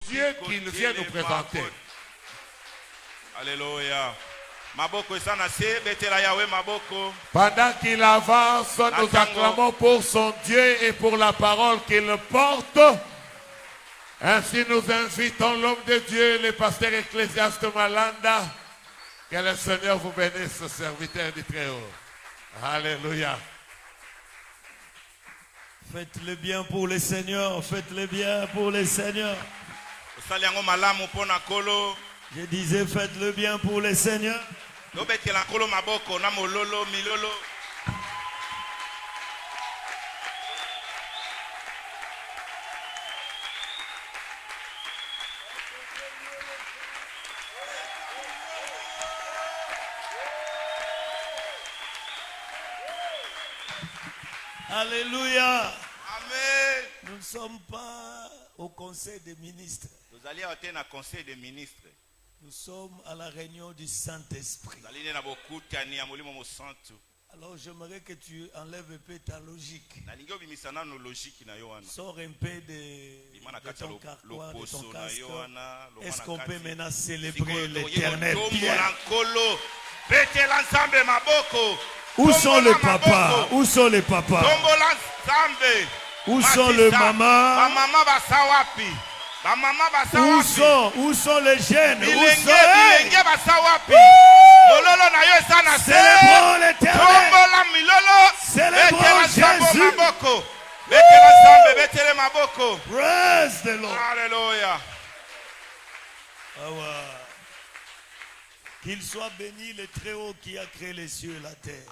Dieu qu'il vient nous présenter. Alléluia. Pendant qu'il avance, nous acclamons pour son Dieu et pour la parole qu'il porte. Ainsi nous invitons l'homme de Dieu, le pasteur ecclésiaste Malanda. Que le Seigneur vous bénisse, serviteur du Très-Haut. Alléluia. Faites-le bien pour le Seigneur, faites-le bien pour le Seigneur. Je disais faites-le bien pour le Seigneur. Alléluia. Amen. Nous ne sommes pas au conseil des ministres. Vous allez avoir un conseil des ministres. Nous sommes à la réunion du Saint-Esprit. Alors j'aimerais que tu enlèves un peu ta logique. Sors un peu de ton carquois, de ton casque. Est-ce qu'on peut maintenant célébrer l'Éternel Pierre? Où sont les papas? Où sont les papas? Où sont les mamans? Où sont les jeunes? Où sont Célébrons l'Éternel. Célébrons Jésus. Praise the Lord. Alléluia. Qu'il soit béni le Très-Haut qui a créé les cieux et la terre.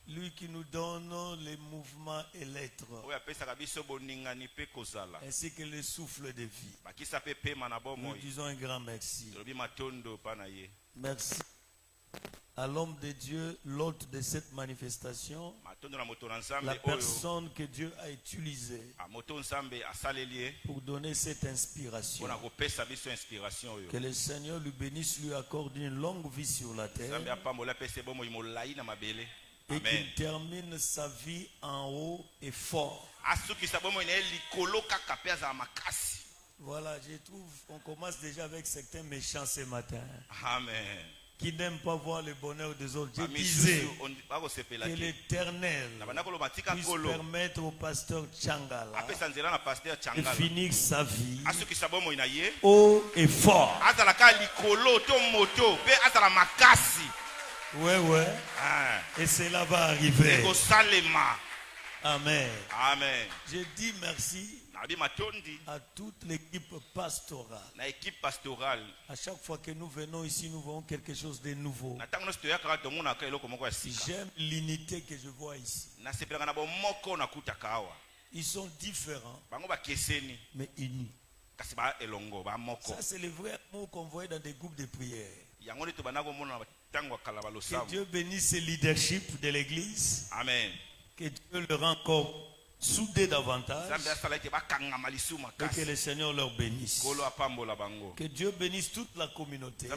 Lui qui nous donne les mouvements et l'être, ainsi que le souffle de vie. Nous disons un grand merci. Merci à l'homme de Dieu, l'hôte de cette manifestation, la personne que Dieu a utilisée pour donner cette inspiration. Que le Seigneur lui bénisse, lui accorde une longue vie sur la terre et qu'il termine sa vie en haut et fort. Voilà, je trouve qu'on commence déjà avec certains méchants ce matin. Amen. Qui n'aiment pas voir le bonheur des autres. Je disais que l'Éternel puisse permettre au pasteur Tchangala de finir sa vie haut et fort. Ouais. Et cela va arriver. Amen. Amen. Je dis merci à toute l'équipe pastorale. À chaque fois que nous venons ici, nous voyons quelque chose de nouveau. J'aime l'unité que je vois ici. Ils sont différents, mais unis. Ça, c'est le vrai amour qu'on voit dans des groupes de prière. Que Dieu bénisse le leadership de l'église. Amen. Que Dieu le rende encore soudé davantage. Et que le Seigneur leur bénisse. Que Dieu bénisse toute la communauté.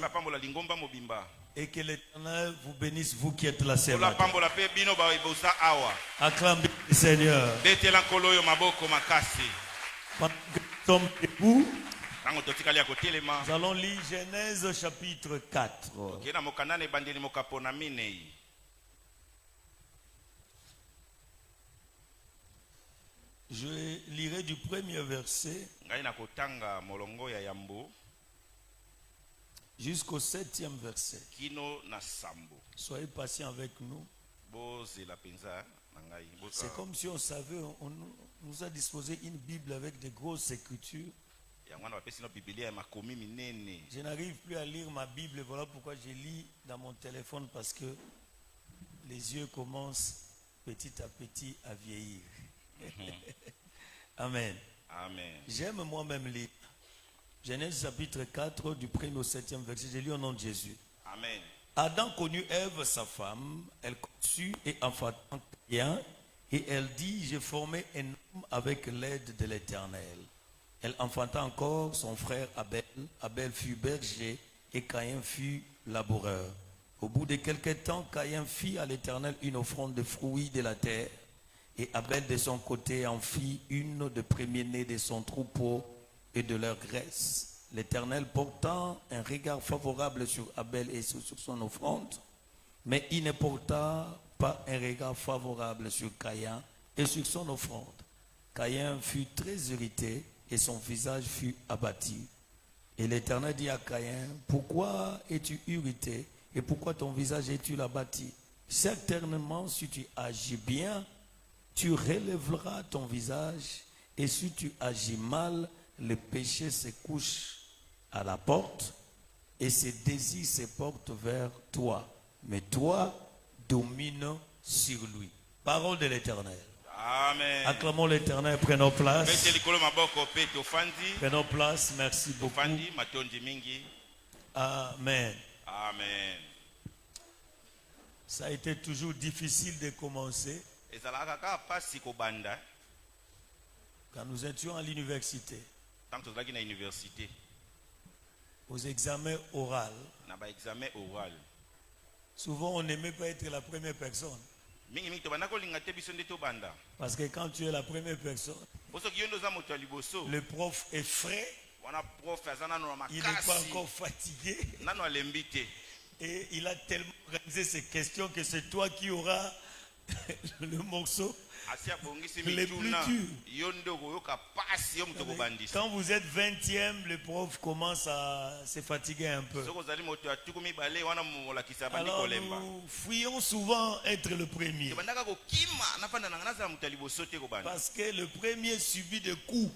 Et que l'Éternel vous bénisse, vous qui êtes là ce matin. Acclamez le Seigneur. Pendant que nous sommes debout, nous allons lire Genèse chapitre 4. Je lirai du premier verset jusqu'au 7e verset. Soyez patient avec nous. C'est comme si on savait, on nous a disposé une Bible avec de grosses écritures. Je n'arrive plus à lire ma Bible, voilà pourquoi je lis dans mon téléphone, parce que les yeux commencent petit à petit à vieillir. Amen. Amen. J'aime moi-même lire. Genèse chapitre 4 du 1er au 7e verset. Je lis au nom de Jésus. Amen. Adam connut Ève, sa femme. Elle conçut et enfanta Caïn. Et elle dit, j'ai formé un homme avec l'aide de l'Éternel. Elle enfanta encore son frère Abel. Abel fut berger et Caïn fut laboureur. Au bout de quelque temps, Caïn fit à l'Éternel une offrande de fruits de la terre. Et Abel de son côté en fit une de premiers-nés de son troupeau et de leur graisse. L'Éternel portant un regard favorable sur Abel et sur son offrande, mais il ne porta pas un regard favorable sur Caïn et sur son offrande. Caïn fut très irrité et son visage fut abattu. Et l'Éternel dit à Caïn, pourquoi es-tu irrité et pourquoi ton visage est-il abattu? Certainement, si tu agis bien, tu relèveras ton visage, et si tu agis mal, le péché se couche à la porte et ses désirs se portent vers toi. Mais toi, domine sur lui. Parole de l'Éternel. Amen. Acclamons l'Éternel, prenons place. Prenons place, merci beaucoup. Amen. Amen. Ça a été toujours difficile de commencer. Quand nous étions à l'université, aux examens oraux, souvent on n'aimait pas être la première personne. Parce que quand tu es la première personne, le prof est frais, il n'est pas encore fatigué. Et il a tellement organisé ces questions que c'est toi qui auras le morceau le plus dur. Quand vous êtes 20e, le prof commence à se fatiguer un peu. Alors nous fuyons souvent être le premier. Parce que le premier subit des coups.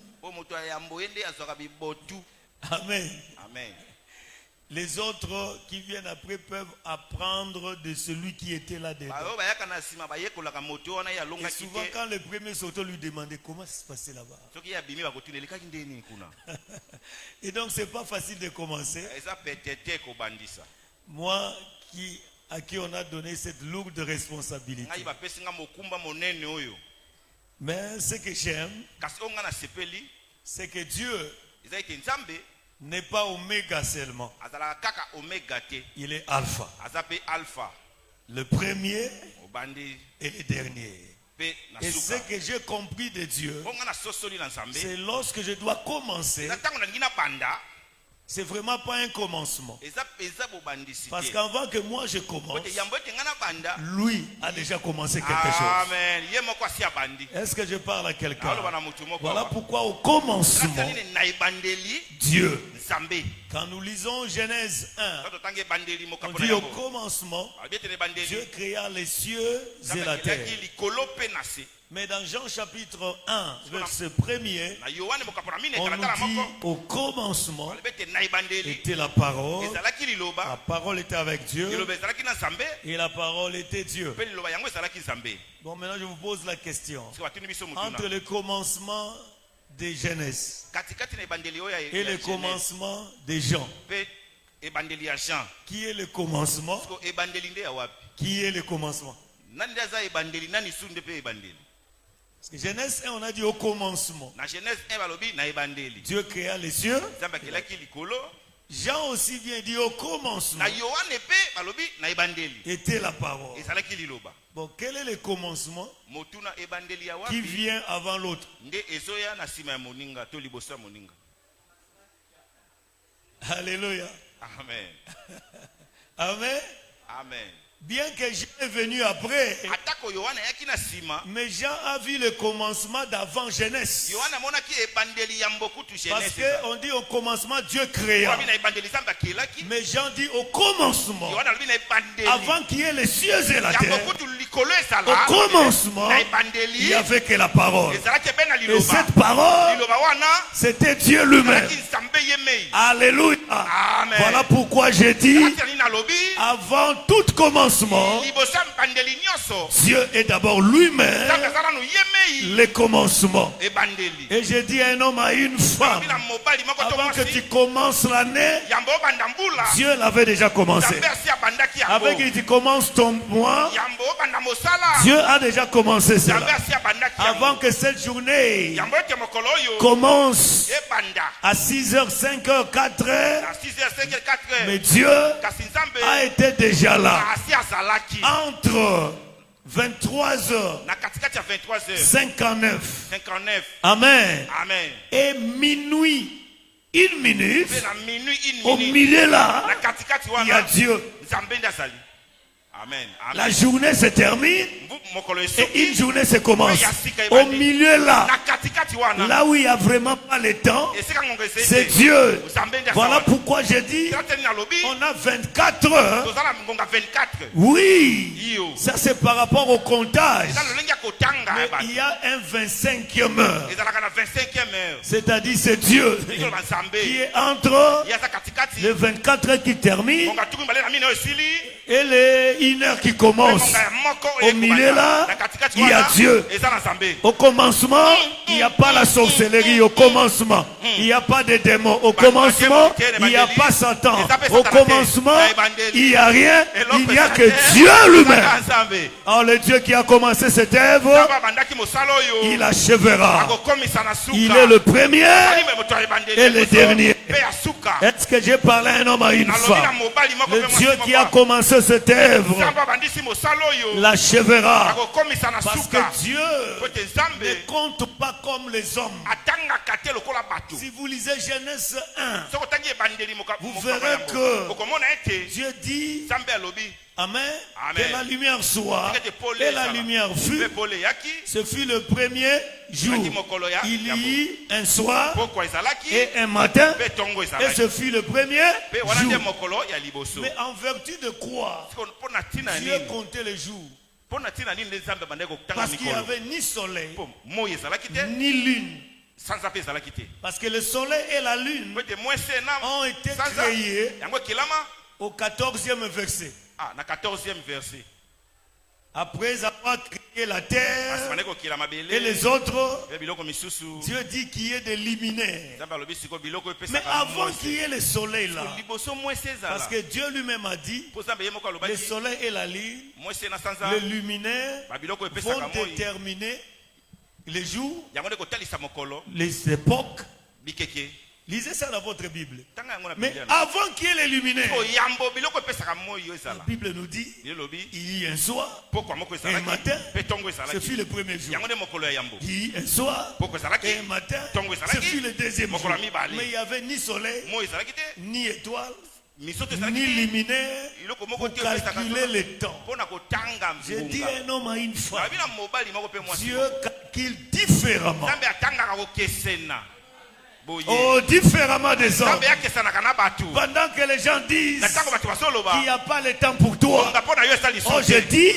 Amen. Amen. Les autres qui viennent après peuvent apprendre de celui qui était là dedans. Et souvent quand le premier s'auto lui demandait comment ça se passait là-bas. Et donc c'est pas facile de commencer. Moi à qui on a donné cette lourde responsabilité. Mais ce que j'aime, c'est que Dieu n'est pas oméga seulement. Il est alpha. Le premier et le dernier. Et ce que j'ai compris de Dieu, c'est lorsque je dois commencer, c'est vraiment pas un commencement. Parce qu'avant que moi je commence, lui a déjà commencé quelque chose. Est-ce que je parle à quelqu'un? Voilà pourquoi au commencement, Dieu, quand nous lisons Genèse 1, on dit au commencement, Dieu créa les cieux et la terre. Mais dans Jean chapitre 1, verset 1er, on nous dit au commencement était la parole. La parole était avec Dieu. Et la parole était Dieu. Bon, maintenant je vous pose la question. Entre le commencement de Genèse et le commencement de Jean, qui est le commencement? Qui est le commencement? Parce que Genèse 1, on a dit au commencement. Dieu créa les cieux. Jean aussi vient dire au commencement était la parole. Bon, quel est le commencement qui vient avant l'autre? Alléluia. Amen. Amen. Amen. Bien que Jean est venu après, mais Jean a vu le commencement d'avant Genèse. Parce qu'on dit au commencement Dieu créa. Mais Jean dit au commencement, avant qu'il y ait les cieux et la terre, au commencement, il n'y avait que la parole. Et cette parole, c'était Dieu lui-même. Alléluia. Amen. Voilà pourquoi j'ai dit, avant tout commencement, Dieu est d'abord lui-même le commencement. Et j'ai dit à un homme, à une femme, avant que tu commences l'année, Dieu l'avait déjà commencé. Avec que tu commences ton mois, Dieu a déjà commencé cela. Avant que cette journée commence à 6h, 5h, 4h, mais Dieu a été déjà là. Entre 23h. 59. Amen. Amen. Et minuit, 1 minute. Au milieu là, il y a Dieu. Amen. La journée se termine et une journée se commence. Au milieu là, là où il n'y a vraiment pas le temps, c'est Dieu. Voilà pourquoi j'ai dit, on a 24 heures. Oui, ça c'est par rapport au comptage. Mais il y a un 25e heure. C'est-à-dire c'est Dieu qui est entre les 24 heures qui terminent et les 1 heure qui commence. Au milieu là, il y a Dieu. Au commencement, il n'y a pas la sorcellerie. Au commencement, il n'y a pas de démons. Au commencement, il n'y a pas Satan. Au commencement, il n'y a rien. Il n'y a que Dieu lui-même. Alors le Dieu qui a commencé cette œuvre, il achèvera. Il est le premier et le dernier. Est-ce que j'ai parlé à un homme, à une femme? Le Dieu qui a commencé cette œuvre l'achèvera. Parce que Dieu ne compte pas comme les hommes. Si vous lisez Genèse 1, vous verrez que Dieu dit, amen, que la lumière soit, et la lumière fut. Ce fut le premier jour. Il y eut un soir et un matin, et ce fut le premier jour. Mais en vertu de quoi Dieu comptait les jours? Parce qu'il n'y avait ni soleil, ni lune. Parce que le soleil et la lune ont été créés au 14e verset. Après avoir créé la terre et les autres, Dieu dit qu'il y ait des luminaires. Mais avant qu'il y ait le soleil là, parce que Dieu lui-même a dit, le soleil et la lune, les luminaires vont déterminer les jours, les époques. Lisez ça dans votre Bible. Mais avant qu'il y ait les luminaires, la Bible nous dit, il y a un soir et un matin, ce fut le premier jour. Il y a un soir et un matin, ce fut le deuxième jour. Mais il n'y avait ni soleil, ni étoile, ni luminaire pour calculer le temps. J'ai dit à un homme, à une femme, Dieu calcule différemment. Oh, différemment des hommes. Pendant que les gens disent qu'il n'y a pas le temps pour toi, oh, je dis,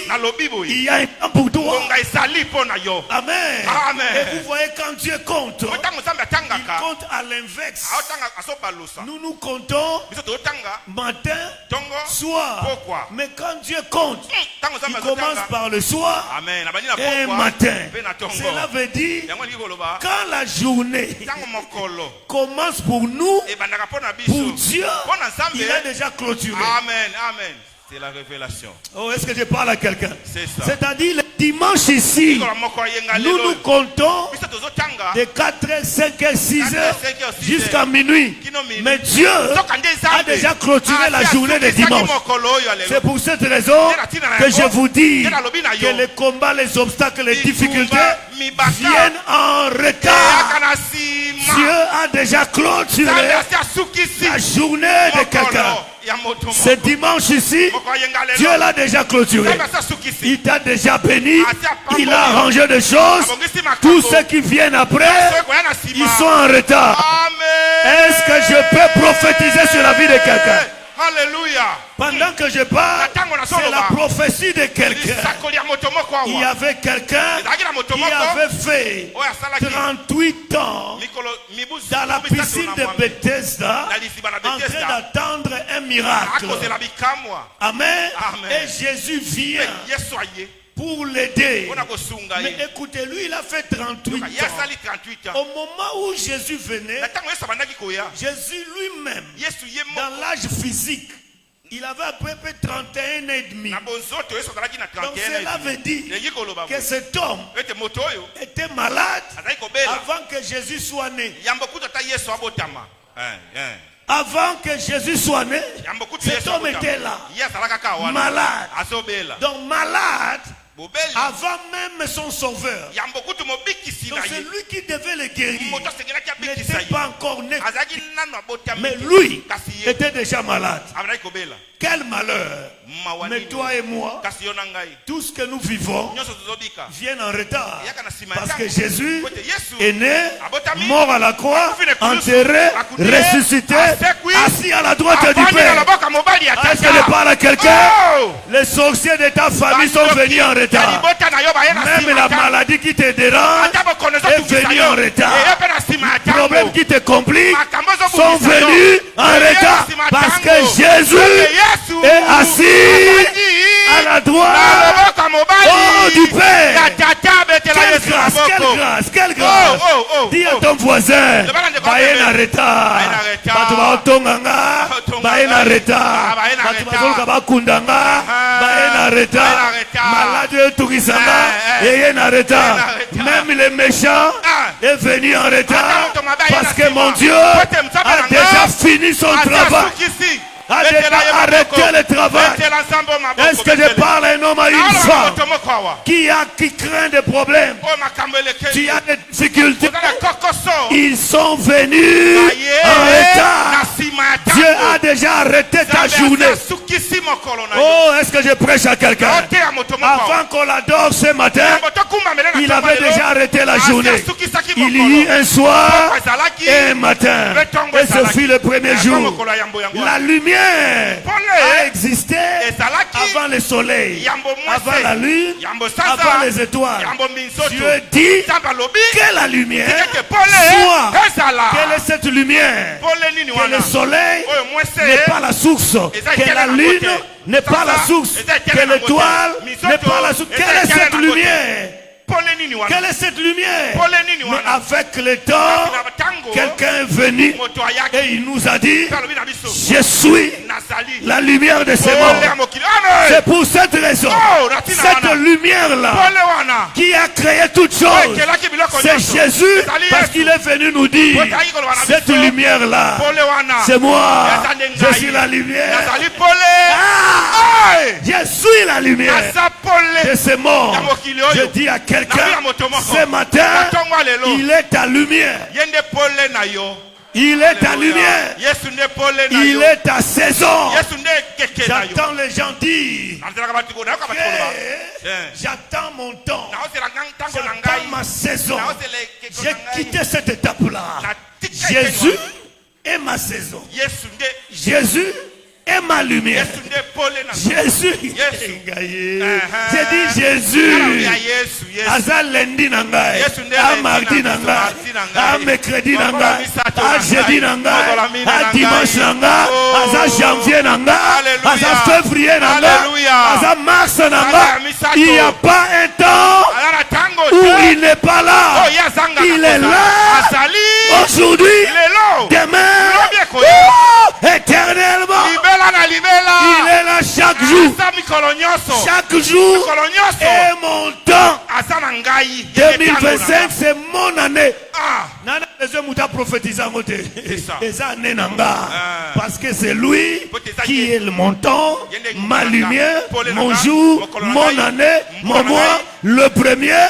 il y a un temps pour toi. Amen. Et vous voyez, quand Dieu compte, il compte à l'inverse. Nous comptons matin, soir. Mais quand Dieu compte, il commence par le soir et matin. Cela veut dire, quand la journée commence pour nous, pour Dieu, il a déjà clôturé. Amen, amen. C'est la révélation. Oh, est-ce que je parle à quelqu'un? C'est ça. C'est-à-dire le dimanche ici, nous comptons de 4h, 5h, 6h jusqu'à minuit. Mais Dieu a déjà clôturé la journée de dimanche. C'est pour cette raison que je vous dis que les combats, les obstacles, les difficultés viennent en retard. Dieu a déjà clôturé la journée de quelqu'un. Ce dimanche ici, Dieu l'a déjà clôturé. Il t'a déjà béni. Il a arrangé des choses. Tous ceux qui viennent après, ils sont en retard. Est-ce que je peux prophétiser sur la vie de quelqu'un? Alléluia. Pendant que je parle, c'est la prophétie de quelqu'un. Il y avait quelqu'un qui avait fait 38 ans dans la piscine de Bethesda en train d'attendre un miracle. Amen. Et Jésus vient pour l'aider. Mais écoutez, lui, il a fait 38 ans. Au moment où Jésus venait, Jésus lui-même, dans l'âge physique, il avait à peu près 31 ans et demi. Donc cela veut dire que cet homme était malade avant que Jésus soit né. Avant que Jésus soit né, cet homme était là, malade. Donc malade Avant même son sauveur. Donc c'est lui qui devait le guérir. Il n'était pas encore né. Mais lui était déjà malade. Quel malheur. Mais toi et moi, tout ce que nous vivons vient en retard. Parce que Jésus est né, mort à la croix, enterré, ressuscité, assis à la droite du Père. Est-ce que je parle à quelqu'un? Les sorciers de ta famille sont venus en retard. Même la maladie qui te dérange est venue en retard. Les problèmes qui te compliquent sont venus en retard. Parce que Jésus est assis à la droite du Père. Quelle grâce. Dis à ton voisin, baye na retard. Batu ba tonganga, baye na retard. Batu ba ba kundanga, baye na retard. Malade tourisanga, yeye na retard. Même les méchants est venu en retard parce que mon Dieu a déjà fini son travail. A déjà arrêté le travail. Est-ce que je parle à un homme, à une femme qui craint des problèmes, qui a des difficultés? Ils sont venus en retard. Dieu a déjà arrêté ta journée. Oh, est-ce que je prêche à quelqu'un? Avant qu'on l'adore ce matin, il avait déjà arrêté la journée. Il y eut un soir et un matin. Et ce fut le premier jour. La lumière a existé avant le soleil, avant la lune, avant les étoiles. Dieu dit que la lumière soit. Quelle est cette lumière? Que le soleil n'est pas la source, que la lune n'est pas la source, que l'étoile n'est pas la source. Quelle est cette lumière? Quelle est cette lumière? Mais avec le temps, quelqu'un est venu et il nous a dit, je suis la lumière de ce monde. C'est pour cette raison, cette lumière-là qui a créé toutes choses, c'est Jésus, parce qu'il est venu nous dire, cette lumière-là, c'est moi, je suis la lumière. Je suis la lumière de ce monde. Je dis à quelqu'un, ce matin, il est ta lumière. Il est ta lumière. Il est ta saison. J'entends les gens dire, j'attends mon temps. J'attends ma saison. J'ai quitté cette étape-là. Jésus est ma saison. Jésus est ma lumière. Jésus. J'ai dit Jésus. Aza lundi nangai, a mardi nangai, a mercredi nangai, a jeudi nangai, a dimanche nangai, aza janvier nangai, aza février nangai, aza mars nangai. Il n'y a pas un temps où il n'est pas là. Il est là aujourd'hui, demain, éternellement. Il est là chaque jour. Chaque jour est mon temps. 2025 c'est mon année. Parce que c'est lui qui est mon temps, ma lumière, mon jour, mon année, mon mois, le premier.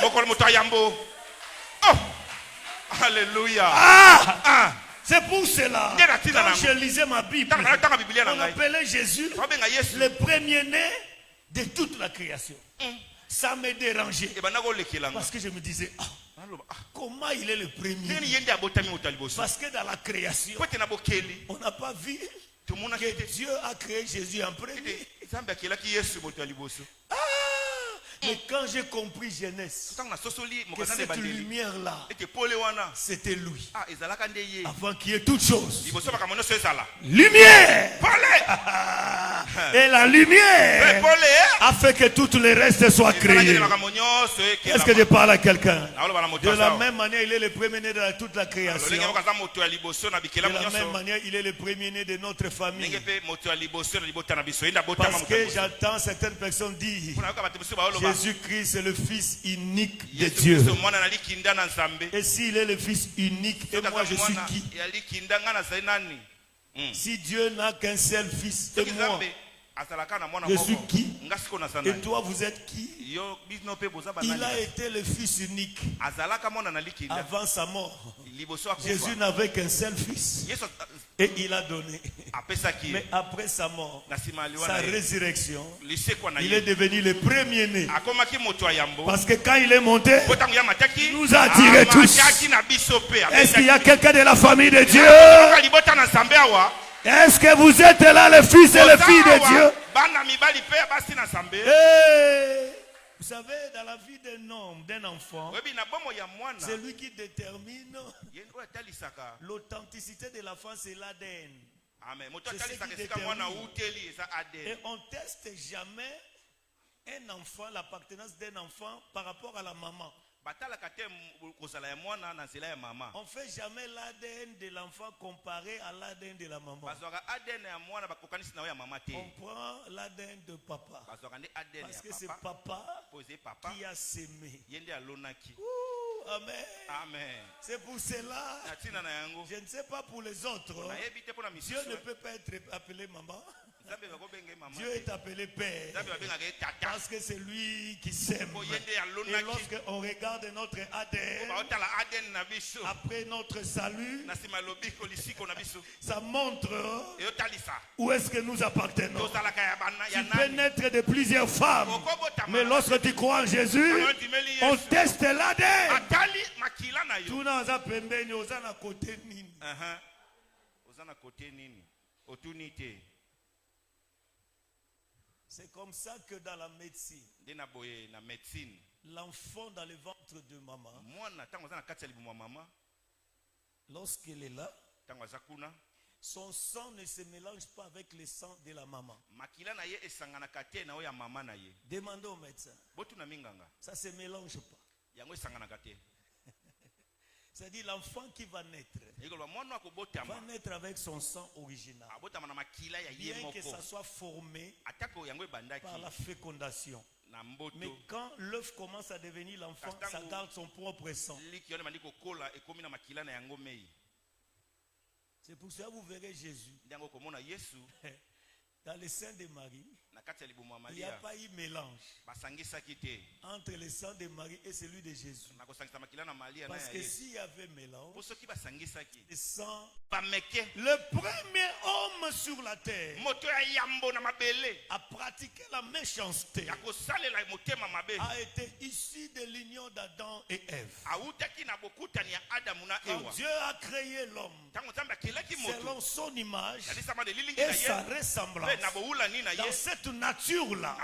Alléluia. C'est pour cela, quand je lisais ma Bible, on appelait Jésus le premier-né de toute la création. Ça me dérangeait. Parce que je me disais, comment il est le premier? Parce que dans la création, on n'a pas vu que Dieu a créé Jésus en premier. Mais quand j'ai compris Genèse, que cette lumière-là, c'était lui. Avant qu'il y ait toute chose. Lumière! Et la lumière a fait que tout le reste soit créé. Est-ce que je parle à quelqu'un? De la même manière, il est le premier-né de toute la création. De la même manière, il est le premier-né de notre famille. Parce que j'entends certaines personnes dire, Jésus-Christ c'est le Fils unique de Dieu. Et s'il est le Fils unique, et moi je suis qui? Si Dieu n'a qu'un seul Fils, et moi Je suis qui? Et toi, vous êtes qui? Il a été le fils unique. Avant sa mort, Jésus n'avait qu'un seul fils. Et il a donné. Mais après sa mort, sa résurrection, il est devenu le premier-né. Parce que quand il est monté, il nous a attirés tous. Est-ce qu'il y a quelqu'un de la famille de Dieu? Est-ce que vous êtes là, le fils et les filles de Dieu? Vous savez, dans la vie d'un homme, d'un enfant, c'est lui qui détermine l'authenticité de l'enfant, c'est l'ADN. Et on ne teste jamais un enfant, l'appartenance d'un enfant par rapport à la maman. On ne fait jamais l'ADN de l'enfant comparé à l'ADN de la maman. On prend l'ADN de papa. Parce que c'est papa qui a sémé. Amen. Amen. C'est pour cela, je ne sais pas pour les autres, Dieu ne peut pas être appelé maman. Dieu est appelé Père parce que c'est lui qui s'aime. Et lorsqu'on regarde notre ADN après notre salut, ça montre où est-ce que nous appartenons. Tu peux naître de plusieurs femmes, mais lorsque tu crois en Jésus, on teste l'ADN. C'est comme ça que dans la médecine, l'enfant dans le ventre de maman, lorsqu'il est là, son sang ne se mélange pas avec le sang de la maman. Demandez au médecin. Ça ne se mélange pas. C'est-à-dire l'enfant qui va naître avec son sang original. Bien que ça soit formé par la fécondation. Mais quand l'œuf commence à devenir l'enfant, ça garde son propre sang. C'est pour ça que vous verrez Jésus dans le sein de Marie. Il n'y a pas eu mélange entre le sang de Marie et celui de Jésus. Parce que s'il y avait mélange, le sang, le premier homme sur la terre a pratiqué la méchanceté, a été issu de l'union d'Adam et Ève. Quand Dieu a créé l'homme selon son image et sa ressemblance, dans cette nature-là,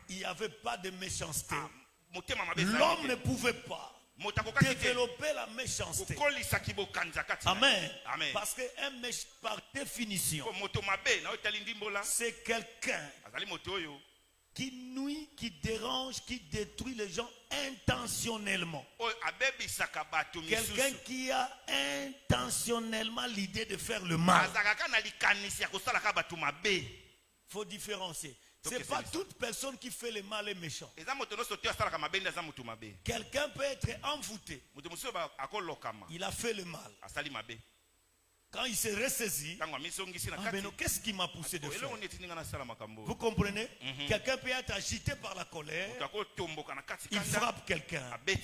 il n'y avait pas de méchanceté. L'homme ne pouvait pas développer la méchanceté. Amen. Parce que par définition, c'est quelqu'un qui nuit, qui dérange, qui détruit les gens intentionnellement. Quelqu'un qui a intentionnellement l'idée de faire le mal. Il faut différencier. Ce n'est pas toute personne qui fait le mal est méchant. Quelqu'un peut être envoûté. Il a fait le mal. Quand il s'est ressaisi, mais non, qu'est-ce qui m'a poussé de faire? Vous comprenez? Quelqu'un peut être agité par la colère. Il frappe quelqu'un. Mais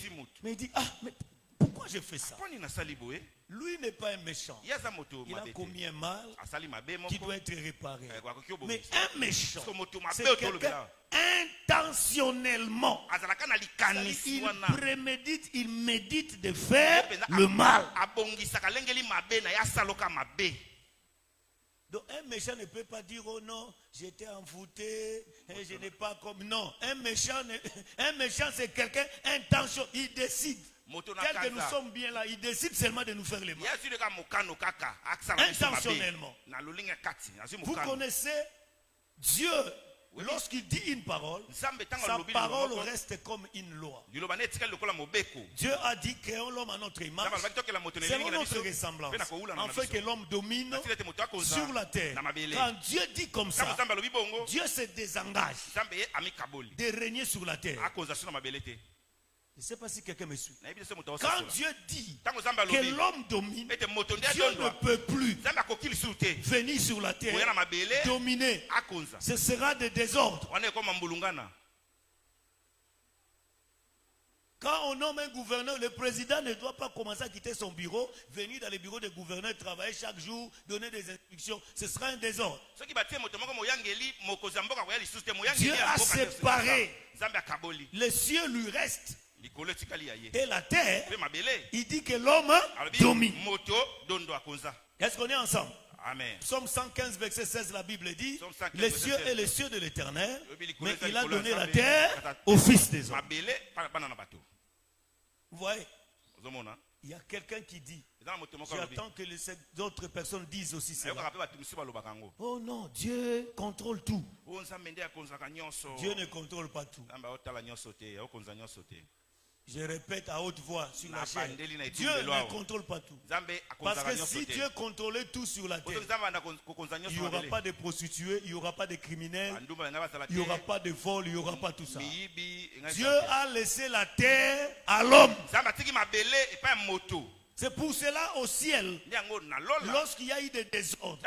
il dit, mais pourquoi j'ai fait ça? Lui n'est pas un méchant. Il a commis un mal qui doit être réparé. Mais un méchant, c'est quelqu'un intentionnellement. Il prémédite, il médite de faire le mal. Donc un méchant ne peut pas dire, oh non, j'étais envoûté, et je n'ai pas comme... Non, un méchant c'est quelqu'un intentionnel, il décide. Tel que nous sommes bien là, il décide seulement de nous faire le mal. Intentionnellement. Vous connaissez Dieu, lorsqu'il dit une parole, sa parole reste comme une loi. Dieu a dit, créons l'homme à notre image, selon notre ressemblance, afin que l'homme domine sur la terre. Quand Dieu dit comme ça, Dieu se désengage de régner sur la terre. Je ne sais pas si quelqu'un me suit. Quand Dieu dit que l'homme domine, Dieu ne peut plus venir sur la terre, dominer. Ce sera des désordres. Quand on nomme un gouverneur, le président ne doit pas commencer à quitter son bureau, venir dans le bureau des gouverneurs, travailler chaque jour, donner des instructions. Ce sera un désordre. Dieu a séparé. Les cieux lui restent. Et la terre, il dit que l'homme domine. Est-ce qu'on est ensemble? Amen. Psaume 115, verset 16, la Bible dit, les cieux et les cieux de l'Éternel, mais il a donné la terre au Fils des hommes. Vous voyez? Il y a quelqu'un qui dit, j'attends que les autres personnes disent aussi cela. Oh non, Dieu contrôle tout. Dieu ne contrôle pas tout. Je répète à haute voix sur la chaîne. Dieu ne contrôle pas tout. Parce que si Dieu contrôlait tout sur la terre, il n'y aura pas de prostituées, il n'y aura pas de criminels, il n'y aura pas de vol, il n'y aura pas tout ça. Dieu a laissé la terre à l'homme. C'est pour cela au ciel, lorsqu'il y a eu des désordres,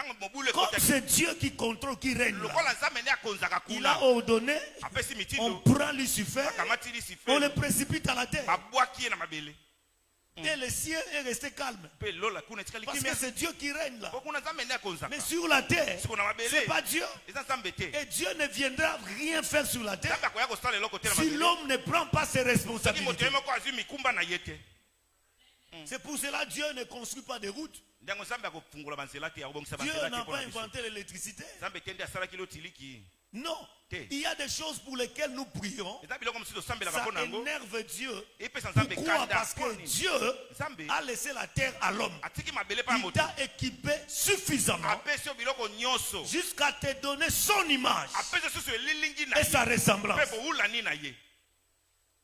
comme c'est Dieu qui contrôle, qui règne là, il a ordonné, on prend Lucifer, on le précipite à la terre. Et le ciel est resté calme. Parce que c'est Dieu qui règne là. Mais sur la terre, ce n'est pas Dieu. Et Dieu ne viendra rien faire sur la terre si l'homme ne prend pas ses responsabilités. C'est pour cela que Dieu ne construit pas de routes. Dieu n'a pas inventé l'électricité. Non. Il y a des choses pour lesquelles nous prions. Ça énerve Dieu. Pourquoi? Parce que Dieu a laissé la terre à l'homme. Il t'a équipé suffisamment jusqu'à te donner son image et sa ressemblance.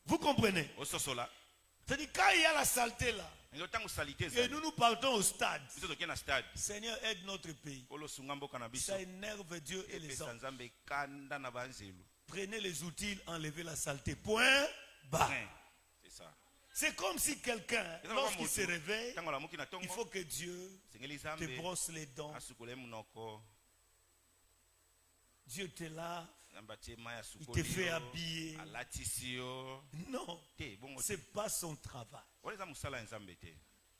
Vous comprenez? C'est-à-dire quand il y a la saleté là, et nous partons au stade. Seigneur, aide notre pays. Ça énerve Dieu et les hommes. Prenez les outils, enlevez la saleté. Point bas. C'est comme si quelqu'un, lorsqu'il se réveille, il faut que Dieu te brosse les dents. Dieu te lave. Il te fait habiller. Non, ce n'est pas son travail.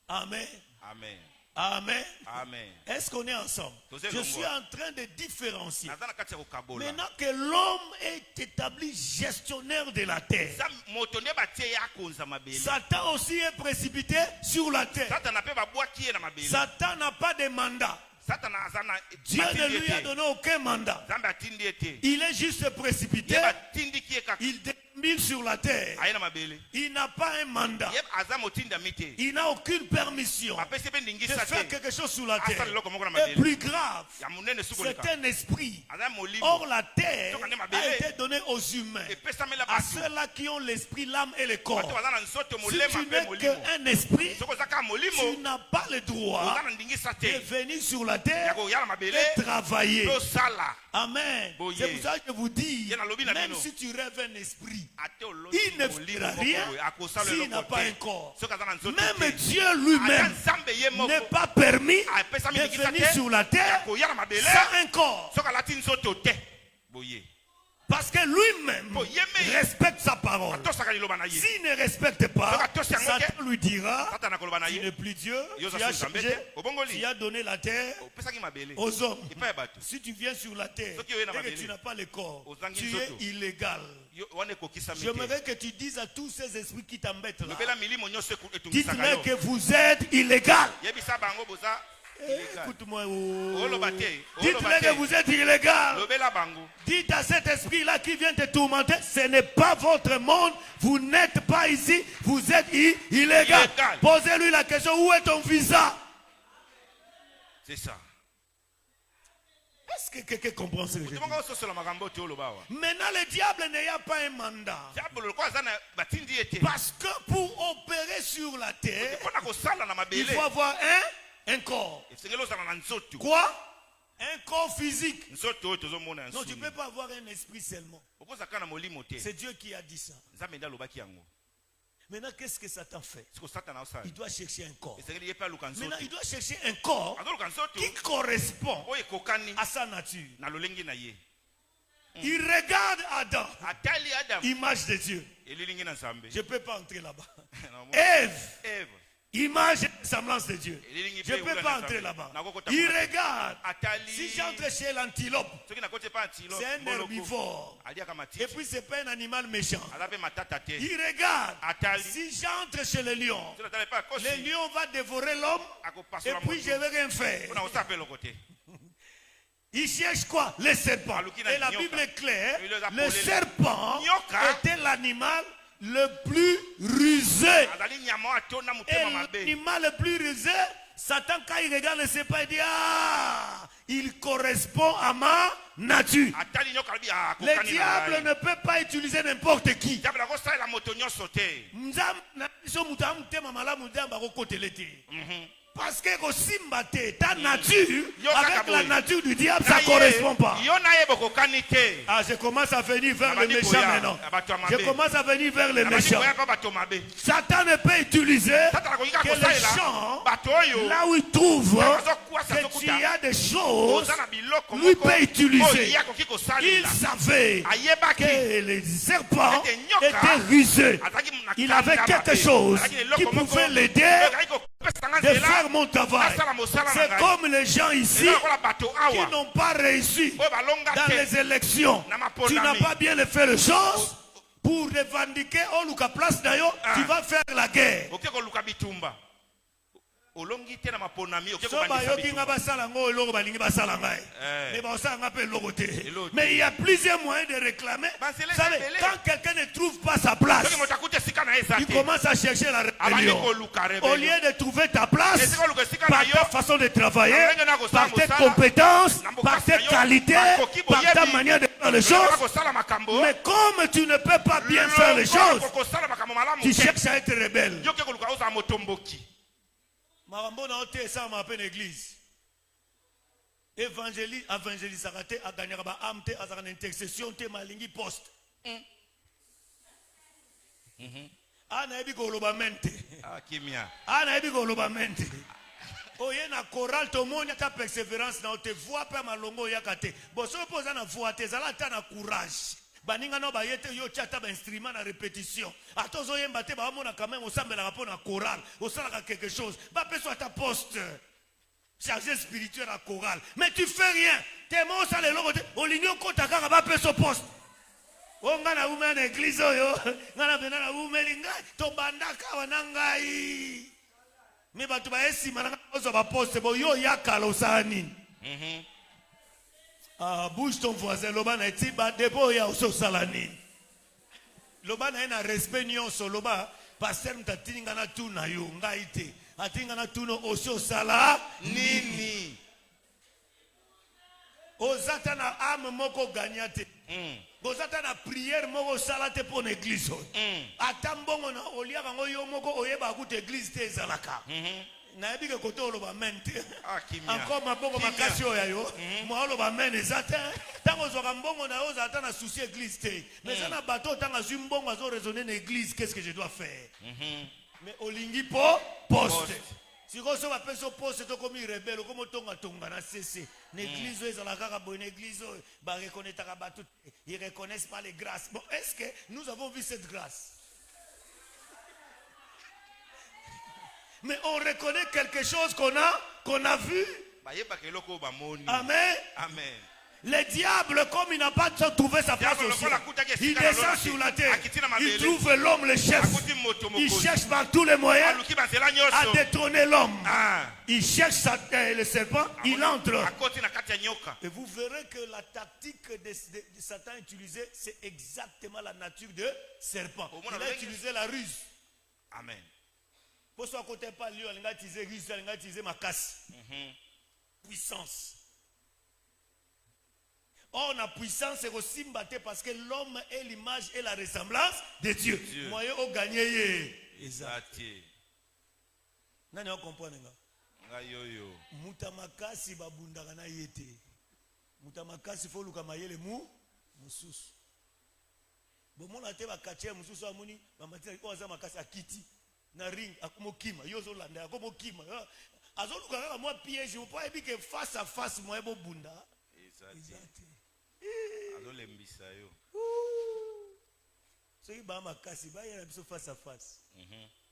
Amen. Amen. Amen. Amen. Est-ce qu'on est ensemble? Je suis en train de différencier. Maintenant que l'homme est établi gestionnaire de la terre, Satan aussi est précipité sur la terre. Satan n'a pas de mandat. Dieu ne lui a donné aucun mandat. Il est juste précipité. Il démine sur la terre. Il n'a pas un mandat. Il n'a aucune permission de faire quelque chose sur la terre. Et plus grave, c'est un esprit. Or la terre a été donnée aux humains, à ceux-là qui ont l'esprit, l'âme et le corps. Si tu n'es qu'un esprit, tu n'as pas le droit de venir sur la terre et travailler. Amen. C'est pour ça que je vous dis, même si tu rêves un esprit, il ne fera rien s'il n'a pas un corps. Même Dieu lui-même n'est pas permis de venir sur la terre sans un corps. Parce que lui-même respecte sa parole. S'il ne respecte pas, Satan lui dira, tu n'es plus Dieu, tu as changé, tu as donné la terre aux hommes. Si tu viens sur la terre et que tu n'as pas le corps, tu es illégal. J'aimerais que tu dises à tous ces esprits qui t'embêtent là, dites-leur que vous êtes illégal. Écoute-moi. Dites-le que vous êtes illégal. Dites à cet esprit-là qui vient te tourmenter, ce n'est pas votre monde. Vous n'êtes pas ici. Vous êtes illégal. Posez-lui la question, où est ton visa? C'est ça. Est-ce que quelqu'un comprend ce que je dis? Maintenant, le diable n'a pas un mandat. Parce que pour opérer sur la terre, il faut avoir un corps. Quoi? Un corps physique. Non, tu ne peux pas avoir un esprit seulement. C'est Dieu qui a dit ça. Maintenant, qu'est-ce que Satan fait? Il doit chercher un corps. Maintenant, il doit chercher un corps qui correspond à sa nature. Il regarde Adam, image de Dieu. Je ne peux pas entrer là-bas. Ève, image et semblance de Dieu. Je ne peux pas entrer là-bas. Il regarde. Si j'entre chez l'antilope, c'est un herbivore. Et puis ce n'est pas un animal méchant. Il regarde. Si j'entre chez le lion va dévorer l'homme. Et puis je ne vais rien faire. Il cherche quoi? Le serpent. Et la Bible est claire. Le serpent était l'animal le plus rusé. Et l'animal le plus rusé, Satan, quand il regarde le serpent, il dit: ah, il correspond à ma nature. Le diable ne peut pas utiliser n'importe qui. Parce que ta nature avec la nature du diable, ça ne correspond pas. Ah, je commence à venir vers le méchant maintenant. Je commence à venir vers le méchant. Satan ne peut utiliser que les champs là où il trouve que tu as des choses, lui peut utiliser. Il savait que les serpents étaient rusés. Il avait quelque chose qui pouvait l'aider de faire mon travail. C'est comme les gens ici qui n'ont pas réussi dans les élections. Tu n'as pas bien fait les choses pour revendiquer Oluka place d'ailleurs, tu vas faire la guerre. Mais il y a plusieurs moyens de réclamer. Vous savez, quand quelqu'un ne trouve pas sa place, il commence à chercher la rébellion. Au lieu de trouver ta place par ta façon de travailler, par tes compétences, par tes qualités, par ta manière de faire les choses. Mais comme tu ne peux pas bien faire les choses, tu cherches à être rebelle. Marambo na ote ça m'appelle église. Évangéliste arrêté à gagner ba amte à une intercession te malingi poste. Ana ebi ko lobamente. Ah kimia. Ana ebi ko lobamente. Oye na choral to monia ta persévérance na ote voix pa malongo yakate. Bo so poza na voix te zala ta na courage. Baninga no bayete yo chata ba instrument na répétition. Atozo yemba te ba mona quand même osambela rapport na chorale, osala quelque chose. Ba peso à ta poste. Chargé spirituel à chorale. Mais tu fais rien. Tes mots ça le logo olinyo kota kaka ba peso poste. Onga na ume na église yo, ngana bena na ume linga to bandaka wanangai. Me batu ba esi mananga ozo ba poste bo yo yakala osani. Ah, bouge ton voisin, loba na tiba debo ya oso salani. Loba na ena respect nyonso loba, pasteur mtatinga na tuna yo ngaite. Atinga na tuno oso sala nini. Ozata na âme moko gagnate. Ozata na prière moko salate pour l'église. Atambongo na olia kango yo moko oyeba ku église te zalaka. Na ebike kote oloba mente. Encore mabongo makasi oya yo. Mo oloba mente ezate. Tango zoka mbongo na oza ata na souci église te. Mais ça na bateau tanga zu mbongo azo raisonner na église, qu'est-ce que je dois faire? Mais olingi po poste. Si vous avez un poste comme un rebelle, comme un tonga na cessé. L'église, ils ont la bonne église, ils ne reconnaissent pas les grâces. Bon, est-ce que nous avons vu cette grâce? Mais on reconnaît quelque chose qu'on a vu. Amen. Amen. Le diable, comme il n'a pas trouvé sa place au ciel, il descend sur la terre. Il trouve l'homme, le chef. Il cherche par tous les moyens à détrôner l'homme. Il cherche le serpent, il entre. Et vous verrez que la tactique de Satan utilisée, c'est exactement la nature de serpent. Il a utilisé la ruse. Amen. Pour ce côté pas lui, il a utilisé ruse, il a utilisé ma casse. Puissance. Or, la puissance est aussi battue parce que l'homme est l'image et la ressemblance de Dieu. Moi, je gagné. Exact. Nani on comprend nga? Mutamakasi babundaka na yete. Mutamakasi fo luka mayele mususu. Bomona te ba katia mususu amuni ba matina ko za makasi akiti na ring akumokima yozo landa akumokima azoluka kaka moi piège ou pas que face à face moi bo bunda exact azolembisa yo soki ba makasi ba ya biso face à face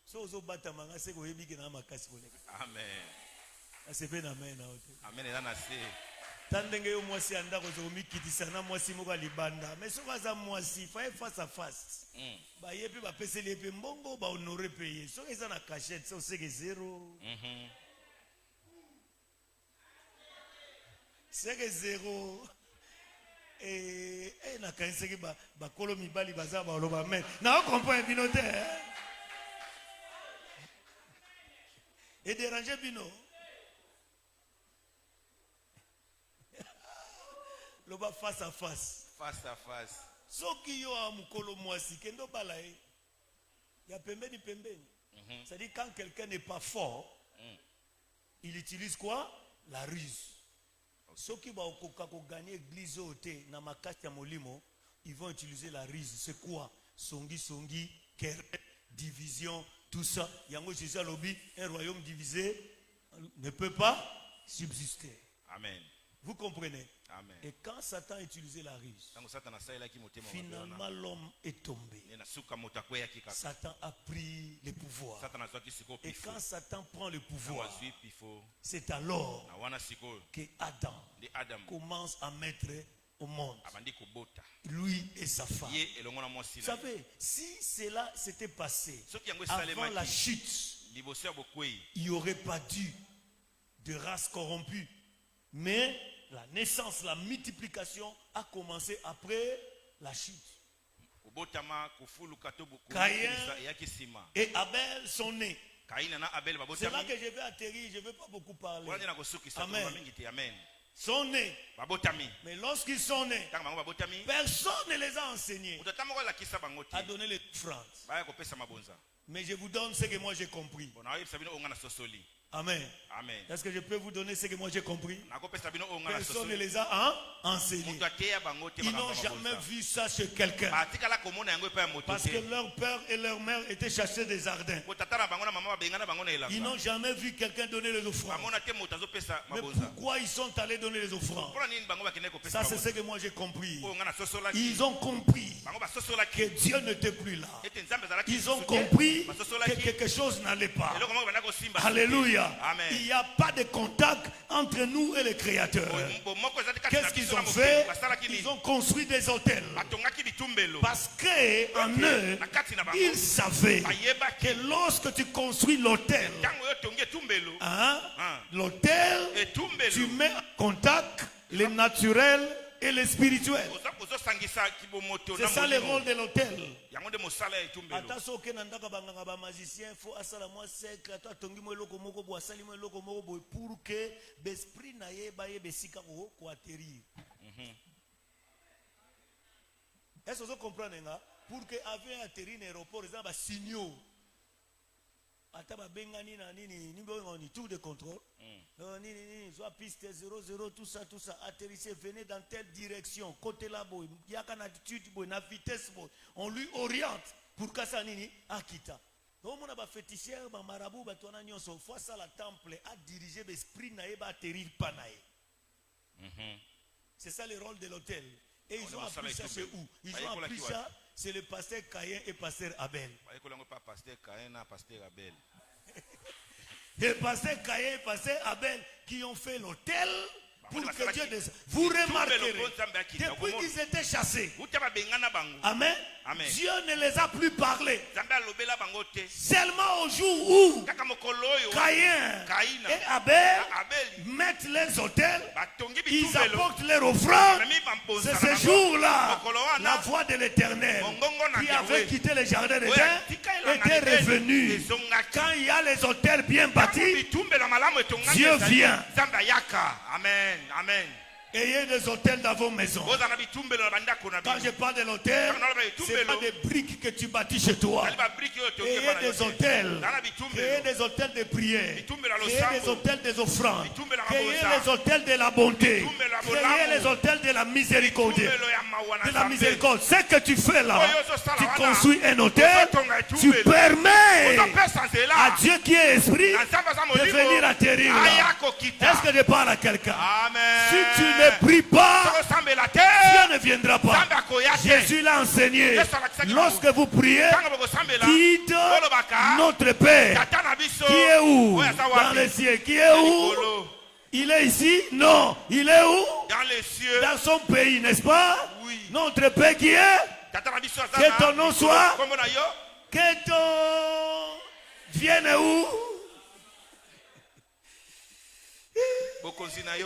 so zo bata manga se ko yebi ke na makasi koleka amen asepe na main na ote amen eza na se tandenge yo mwasi anda ko zo mikitisa na mwasi moko libanda mais soki aza mwasi fa face à face ba yebi ba peseli pe mbongo ba honorer payer soki eza na cachette so c'est que zéro c'est que zéro et na kanseki ba kolo mibali baza ba loba mais na comprendre bino te et déranger bino loba face à face soki yo amukolo mwasi kendo bala e ya pembeni ça dit quand quelqu'un n'est pas fort il utilise quoi la ruse. Soki ba okoka ko gagner église oté na makati ya molimo, ils vont utiliser la ruse. C'est quoi? Songi, querelle, division, tout ça. Yango Jésus a lobby, un royaume divisé ne peut pas subsister. Amen. Vous comprenez? Amen. Et quand Satan a utilisé la ruse, finalement l'homme est tombé. Satan a pris le pouvoir. Et quand Satan prend le pouvoir, c'est alors que Adam commence à mettre au monde lui et sa femme. Vous savez, si cela s'était passé avant la chute, il n'y aurait pas dû de race corrompue. Mais la naissance, la multiplication a commencé après la chute. Caïn et Abel sont nés. C'est là que je vais atterrir, je ne vais pas beaucoup parler. Amen. Sont nés. Mais lorsqu'ils sont nés, personne ne les a enseignés à donner les offrandes. Mais je vous donne ce que moi j'ai compris. Amen. Est-ce que je peux vous donner ce que moi j'ai compris? Personne ne les a enseignés. Ils n'ont jamais vu ça chez quelqu'un. Parce que leur père et leur mère étaient chassés des jardins. Ils n'ont jamais vu quelqu'un donner les offrandes. Mais pourquoi ils sont allés donner les offrandes? Ça c'est ce que moi j'ai compris. Ils ont compris que Dieu n'était plus là. Ils ont compris que quelque chose n'allait pas. Alléluia. Amen. Il n'y a pas de contact entre nous et le Créateur. Qu'est-ce qu'ils ont fait? Ils ont construit des hôtels. Parce qu'en eux, ils savaient que lorsque tu construis l'hôtel, l'hôtel, tu mets en contact le naturel et le spirituel. C'est ça le rôle de l'hôtel. Attention que nandaka banganga ba magicien faut asala moi secret to atongi mo eloko moko bo asali mo eloko moko bo pour que l'esprit na ye ba ye besika ko atterrir. Est-ce que vous comprenez nga? Pour que avion atterrir dans l'aéroport, ils ont des signaux. Ataba bengani na nini ni tour de contrôle. Nini soit piste 00 tout ça atterrissez, venez dans telle direction côté là boy il y a une attitude boy na vitesse boy on lui oriente pour que ça nini akita. Donc on a ba féticheur ba marabout ba tona nyonso fois ça la temple a dirigé l'esprit na ba atterrir pas na. C'est ça le rôle de l'hôtel. Et ils ont appris ça chez où? Ils ont appris ça, c'est le pasteur Caïn et pasteur Abel. Et pasteur Caïn et pasteur Abel qui ont fait l'hôtel pour que Dieu descende. Vous remarquerez, depuis qu'ils étaient chassés, Amen. Dieu ne les a plus parlé. Seulement au jour où Caïn et Abel mettent les autels, ils apportent leurs offrandes. C'est ce jour-là, la voix de l'Éternel qui avait quitté le jardin d'Éden était revenue. Quand il y a les autels bien bâtis, Dieu vient. Amen. Ayez des hôtels dans vos maisons. Quand je parle de l'hôtel, ce n'est pas des briques que tu bâtis chez toi. Ayez des hôtels. Ayez des hôtels de prière. Ayez des hôtels des offrandes. Créez les hôtels de la bonté. Créez les hôtels de la miséricorde. De la miséricorde. Ce que tu fais là, tu construis un hôtel, tu permets à Dieu qui est esprit de venir atterrir là. Est-ce que je parle à quelqu'un? Si tu ne pries pas, Dieu ne viendra pas. Jésus l'a enseigné. Lorsque vous priez, dites notre Père qui est où? Dans les cieux. Qui est où? Il est ici? Non. Il est où? Dans les cieux. Dans son pays, n'est-ce pas? Oui. Notre Père qui est? Que ton nom soit? Que ton vienne où?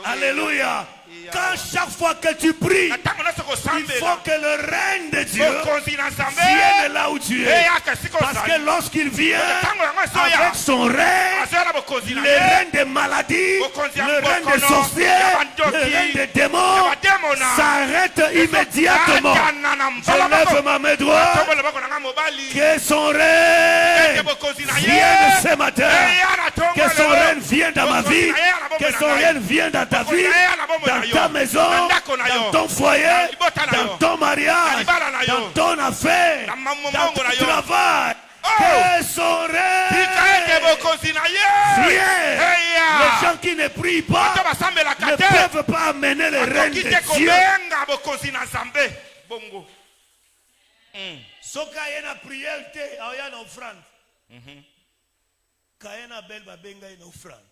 Alléluia. Quand chaque fois que tu pries, il faut que le règne de Dieu vienne là où tu es. Parce que lorsqu'il vient avec son règne, le règne des maladies, le règne des sorciers, le règne des démons s'arrête immédiatement. Je lève ma main droite. Que son règne vienne ce matin. Que son règne vienne dans ma vie. Que son règne vienne dans ta vie, dans ta maison, dans ton foyer, dans ton mariage, dans ton affaire, dans ton travail. Que son règne vienne. Les gens qui ne prient pas ne peuvent pas amener le règne de Dieu. So Kayen a prié, il y a une offrande. Kayen a belle babenga une offrande.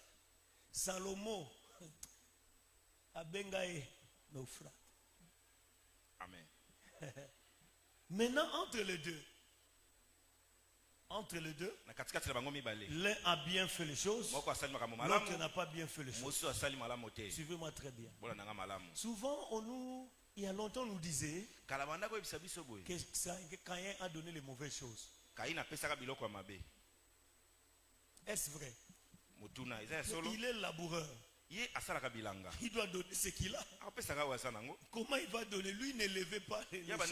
Salomon a bengaé nos frères. Amen. Maintenant, entre les deux, l'un a bien fait les choses, l'autre n'a pas bien fait les choses. Suivez-moi très bien. Souvent, il y a longtemps, on nous disait que Caïn a donné les mauvaises choses. Est-ce vrai? Il est laboureur. Il doit donner ce qu'il a. Comment il va donner? Lui, il n'élevait pas les chèvres.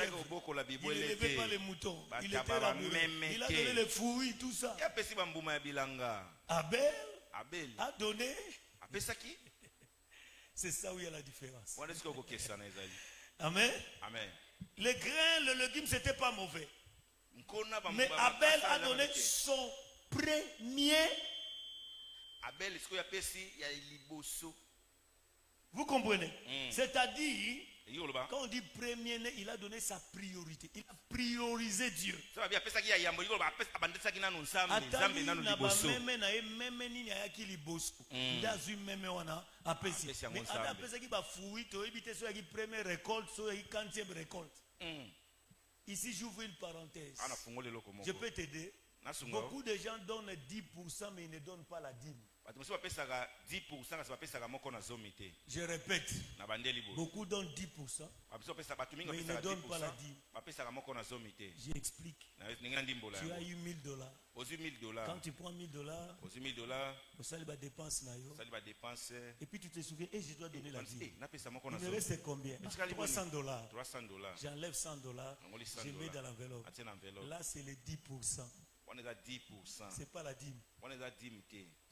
Il n'élevait pas les moutons. Il était laboureur. Il a donné les fruits, tout ça. Abel a donné. C'est ça où il y a la différence. Amen. Les grains, le légume, c'était pas mauvais. Mais Abel a donné son premier. Vous comprenez? C'est-à-dire, quand on dit premier-né, il a donné sa priorité. Il a priorisé Dieu. Ici, j'ouvre une parenthèse. Je peux t'aider. Beaucoup de gens donnent 10%, mais ils ne donnent pas la dîme. Je répète, beaucoup donnent 10%, mais ils ne donnent pas la dîme. J'explique. Tu as eu $1000. Quand tu prends $1000, vous savez la dépense. Et puis tu te souviens, et je dois donner la dîme. Il me reste combien? $300. J'enlève $100, je mets dans l'enveloppe. Là, c'est les 10%. C'est pas la dîme.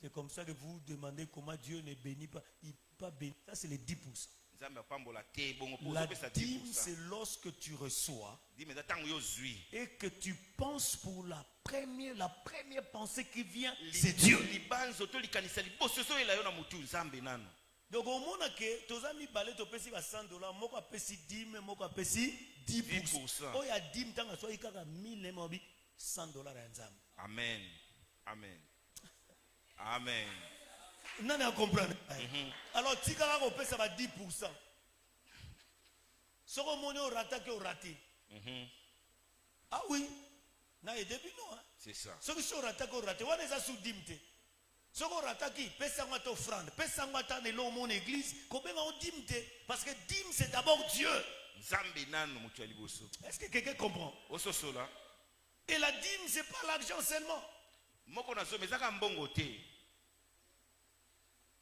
C'est comme ça que vous demandez comment Dieu ne bénit pas. Il n'est pas béni. Ça, c'est les 10%. La dîme, c'est lorsque tu reçois et que tu penses pour la première pensée qui vient, c'est Dieu. Donc au monde que tous amis balé to pesi ba $100, moko pesi dîme, moko pesi 10%. Oh ya dîme tanga so ikaka 1000 mobi $100 ya nzambe. Amen. Amen. Amen. Nani a comprendre? Alors tika ko pesa ba 10%. Soko moni o rata ke o raté. Ah oui. Na e début non. C'est ça. Soko so rata ko raté, wana za sous dimte. Soko rata ki pesa ngata offrande, pesa ngata ne lo mon église, ko benga on dimte parce que dîme c'est d'abord Dieu. Est-ce que quelqu'un comprend? Et la dîme, ce n'est pas l'argent seulement.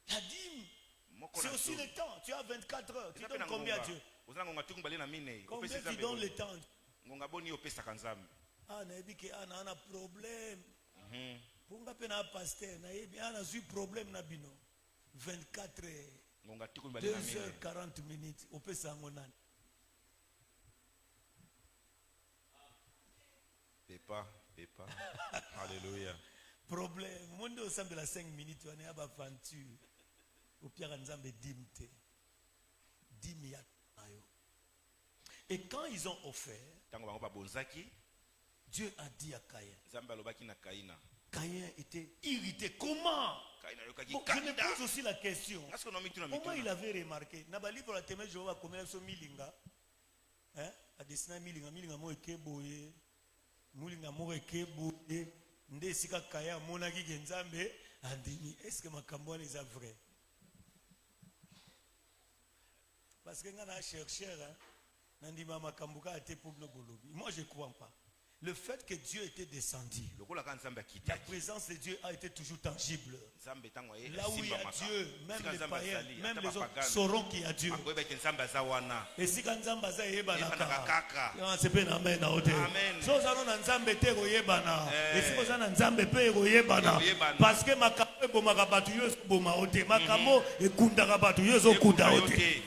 La dîme, c'est aussi le temps. Tu as 24 heures. Tu donnes combien à Dieu? Combien tu donnes le temps? Ah, on a un problème. Pour un pasteur, on a un problème. 24 heures, 2h40 minutes. On peut s'en aller. Pépa. Alléluia. Problème. Monde au sein de la 5 minutes, on est à l'aventure. Au pire, on a 10 minutes. Et quand ils ont offert, Dieu a dit à Caïn. Caïn était irrité. Comment? Bon, je me pose aussi la question. Comment il avait remarqué? Nabali pour la témoin de Jéhovah, comme il milinga. Hein? A dessiné milinga mo ekeboye. Milinga mo ekeboye. Nde sika Kaya monaki genzambe andini. Est-ce que ma camboine est vrai? Parce que ngana chercheur, nandima makambuka ate pour no bolobi. Moi je crois pas. Le fait que Dieu était descendu, la présence de Dieu a été toujours tangible. Là où il y a Dieu, même les païens, même les autres sauront qu'il y a Dieu. Et si quand Nzambaza yebana, c'est pas amen na ote. So zano na Nzambe te yebana. Et si kozana Nzambe pe yebana, parce que makambo bomaka batu yo boma ote, makambo ekundaka batu yo zo kunda ote.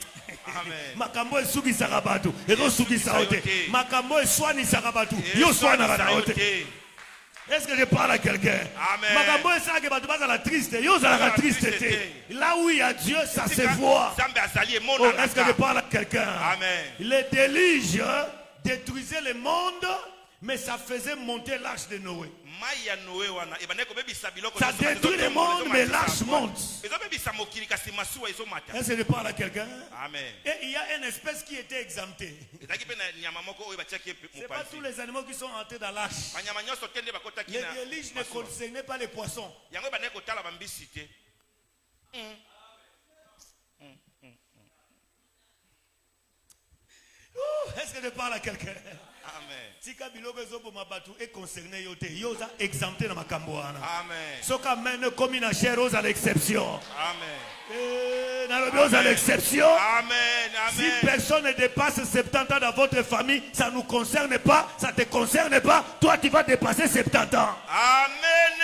Makambo esugi sakabatu ero sugi saote makambo eswani sakabatu yo swana kanaote. Est-ce que je parle à quelqu'un? Makambo esake batu bazala triste yo zala triste te. Là où il y a Dieu, ça se voit. Oh, est-ce que je parle à quelqu'un? Les déluges détruisaient le monde, mais ça faisait monter l'arche de Noé. Ça détruit le monde, mais l'arche monte. Est-ce que je parle à quelqu'un? Et il y a une espèce qui était exemptée. Ce n'est pas tous les animaux qui sont entrés dans l'arche. Les déluges ne concernaient pas les poissons. Est-ce que je parle à quelqu'un? Amen. Tika biloko zobo mabatu est concerné yote. Yoza exempté dans ma camboana. Amen. Soka mène comme une chair aux à l'exception. Amen. Dans à l'exception. Amen. Si personne ne dépasse 70 ans dans votre famille, ça ne nous concerne pas, ça ne te concerne pas. Toi, tu vas dépasser 70 ans. Amen.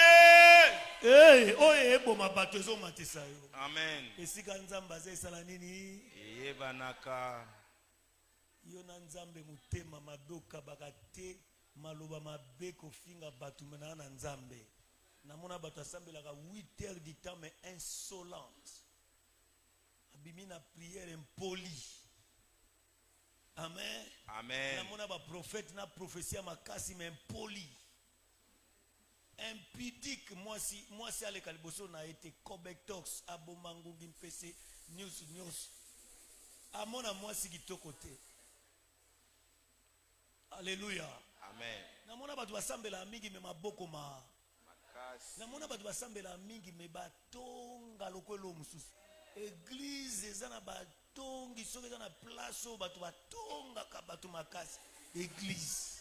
Hey, oh, eh, bon mabatu zo matisa yo. Amen. Et si kanzamba ze salanini. Yebanaka. Yona nzambe mutema madoka bakate maloba mabe kofinga batu mena na nzambe namona batu asambelaka 8 heures du temps mais insolente abimi na prière impoli. Amen. Amen. Namona ba prophète na prophétie makasi mais impoli impudique. Moi si ale kaliboso na été Cobectox abomangu gimpese news amona moi si kitoko-te. Alléluia. Amen. Namona batu basambela mingi me maboko ma. Namona batu basambela mingi me batonga lokwelo mususu. Église ezana batongi soki ezana place o batu batonga ka batu makasi. Église.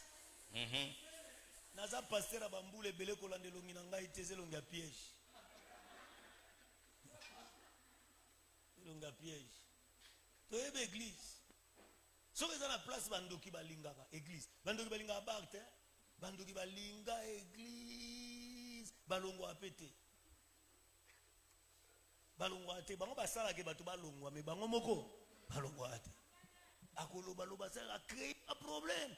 Naza pasteur bambule belé kolande longi na ngai teze longi ya piège. Longi ya piège. Toyebe église. So que dans la place bandoki balingaka église bandoki balinga barte bandoki balinga église balongwa pété balongwa té bango basala ke batu balongwa mais bango moko balongwa té akolo baloba ça a créé un problème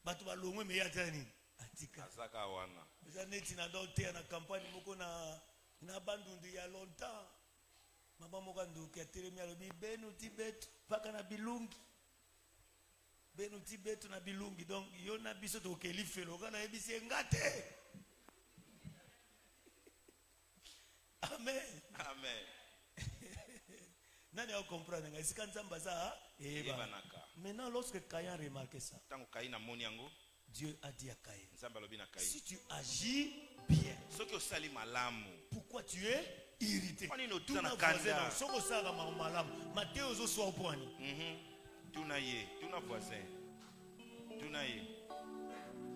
batu balongwe mais ya tani atika saka wana ça neti na doté na campagne moko na bandundu ya longtemps mama moko nduki atelemi alobi benu tibet paka na bilungi benuti betu na bilungi donc yona biso to kelifelo kana ebisi ngate. Amen. Amen. Nani a compris nga isika nzamba za ebanaka. Maintenant lorsque Caïn remarqué ça, Dieu a dit à Caïn, si tu agis bien, pourquoi tu es irrité? Tu n'as pas voisin soko sala malamu Matthieu zo so opwani.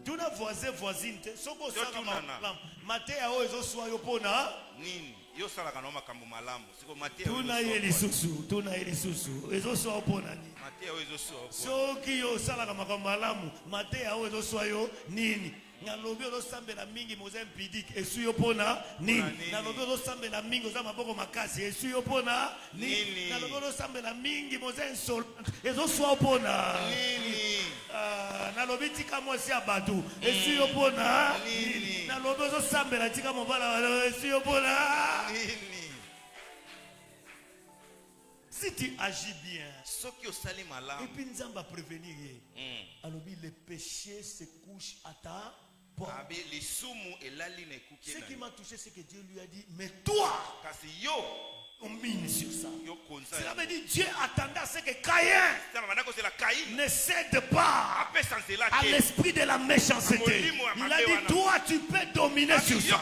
Tuna voisine te soko sala malamu Matthieu zo so yo pona nini yo sala kana makambo malamu siko Matthieu tuna ye lisusu ezo so opona nini Matthieu ezo so soki yo sala kana makambo malamu Matthieu ezo so yo nini Nalobi osambela mingi moza impidique esu yo pona nini. Nalobi osambela mingi oza maboko makasi esu yo pona nini. Nalobi osambela mingi moza insolent ezo swa pona nini. Nalobi tika mwasi abatu esu yo pona nini. Nalobi osambela tika mobala esu yo pona nini. Si tu agis bien, et puis nous allons prévenir. Alors, le péché se couche à ta porte. Ce qui m'a touché, c'est que Dieu lui a dit, mais toi, on mine sur ça. Cela veut dire Dieu attendait à ce que Caïn ne cède pas à l'esprit de la méchanceté. Il a dit, toi, tu peux dominer sur ça.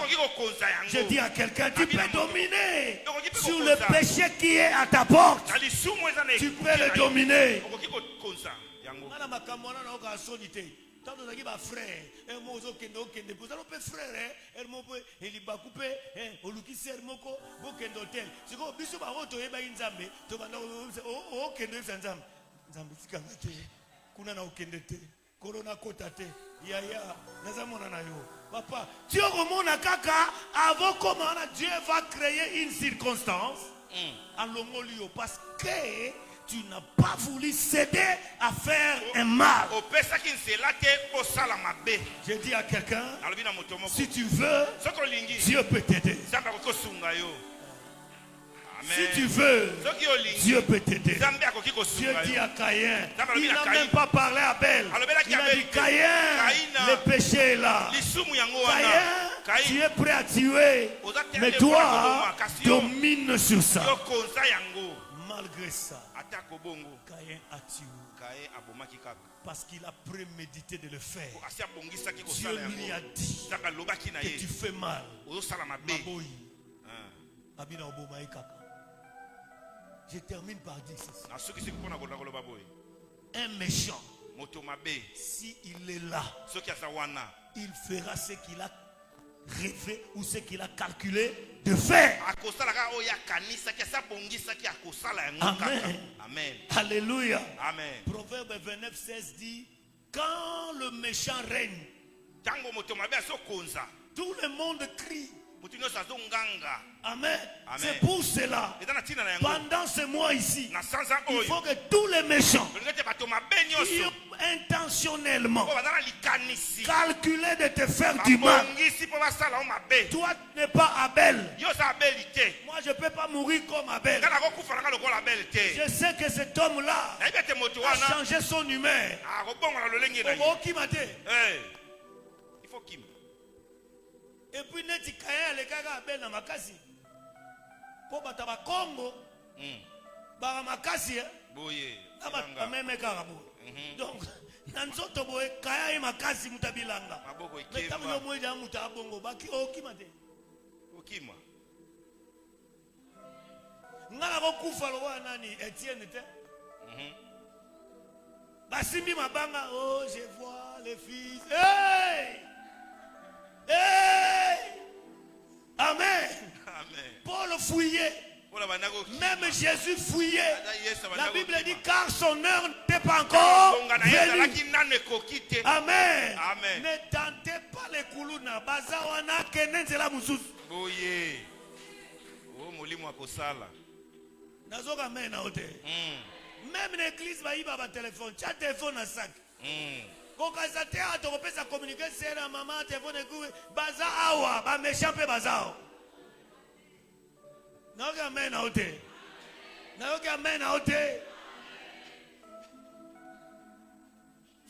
Je dis à quelqu'un, tu peux dominer sur le péché qui est à ta porte. Tu peux le dominer. Tant que vous frère, un mot qui est ok, vous allez frère, un mot il va couper, au luki sermoko, bokend hotel. C'est comme biso baroto eba inzambe, to bana o kendo nzambe. Nzambe sikangate. Kuna na okendete. Corona kotate. Ya nazamona na yo. Papa, Dieu remona kaka avant comment Dieu va créer une circonstance en longolio parce que tu n'as pas voulu céder à faire un mal. Je dis à quelqu'un, si tu veux, Dieu peut t'aider. Si tu veux, Dieu peut t'aider. Dieu dit à Caïn, il n'a même pas parlé à Abel. Il a dit, Caïn, le péché est là. Caïn, tu es prêt à tuer. Mais toi, domine sur ça. Malgré ça, Caïn a tué. Parce qu'il a prémédité de le faire. Dieu lui a dit que tu fais mal. Je termine par dire ceci. Un méchant, si il est là, il fera ce qu'il a rêvé ou ce qu'il a calculé de faire. Amen. Amen. Alléluia. Amen. Proverbe 29:16 dit, quand le méchant règne, tout le monde crie. Amen. C'est pour cela, pendant ce mois ici, il faut que tous les méchants qui ont intentionnellement calculé de te faire du mal, toi tu n'es pas Abel. Moi je ne peux pas mourir comme Abel. Je sais que cet homme-là a changé son humeur. Il faut qu'il et puis neti Caïn le gaga Abel na makasi po bata ba Congo ba makasi boye na meme karabo donc na nzoto boye Caïn makasi mutabilanga mais tamu yo moja muta bongo baki okimate okima ngala ko kufa lo nani Etienne te basimbi mabanga oh je vois les fils hey. Hey! Amen. Amen. Paul fouillait. Même Jésus fouillait. La Bible dit car son heure n'était pas encore venue. Amen. Amen. Ne tentez pas les koulouna. Bazawana kenenzela mususu. Boye. Oh molimo akosala. Nazoka mena ote. Même l'église va y avoir téléphone. Tu as téléphone à sac. Quand tu as communiquer, c'est la maman, téléphone, baza awa, ba méchant pe baza. Naoka mena ote. Naoka mena ote.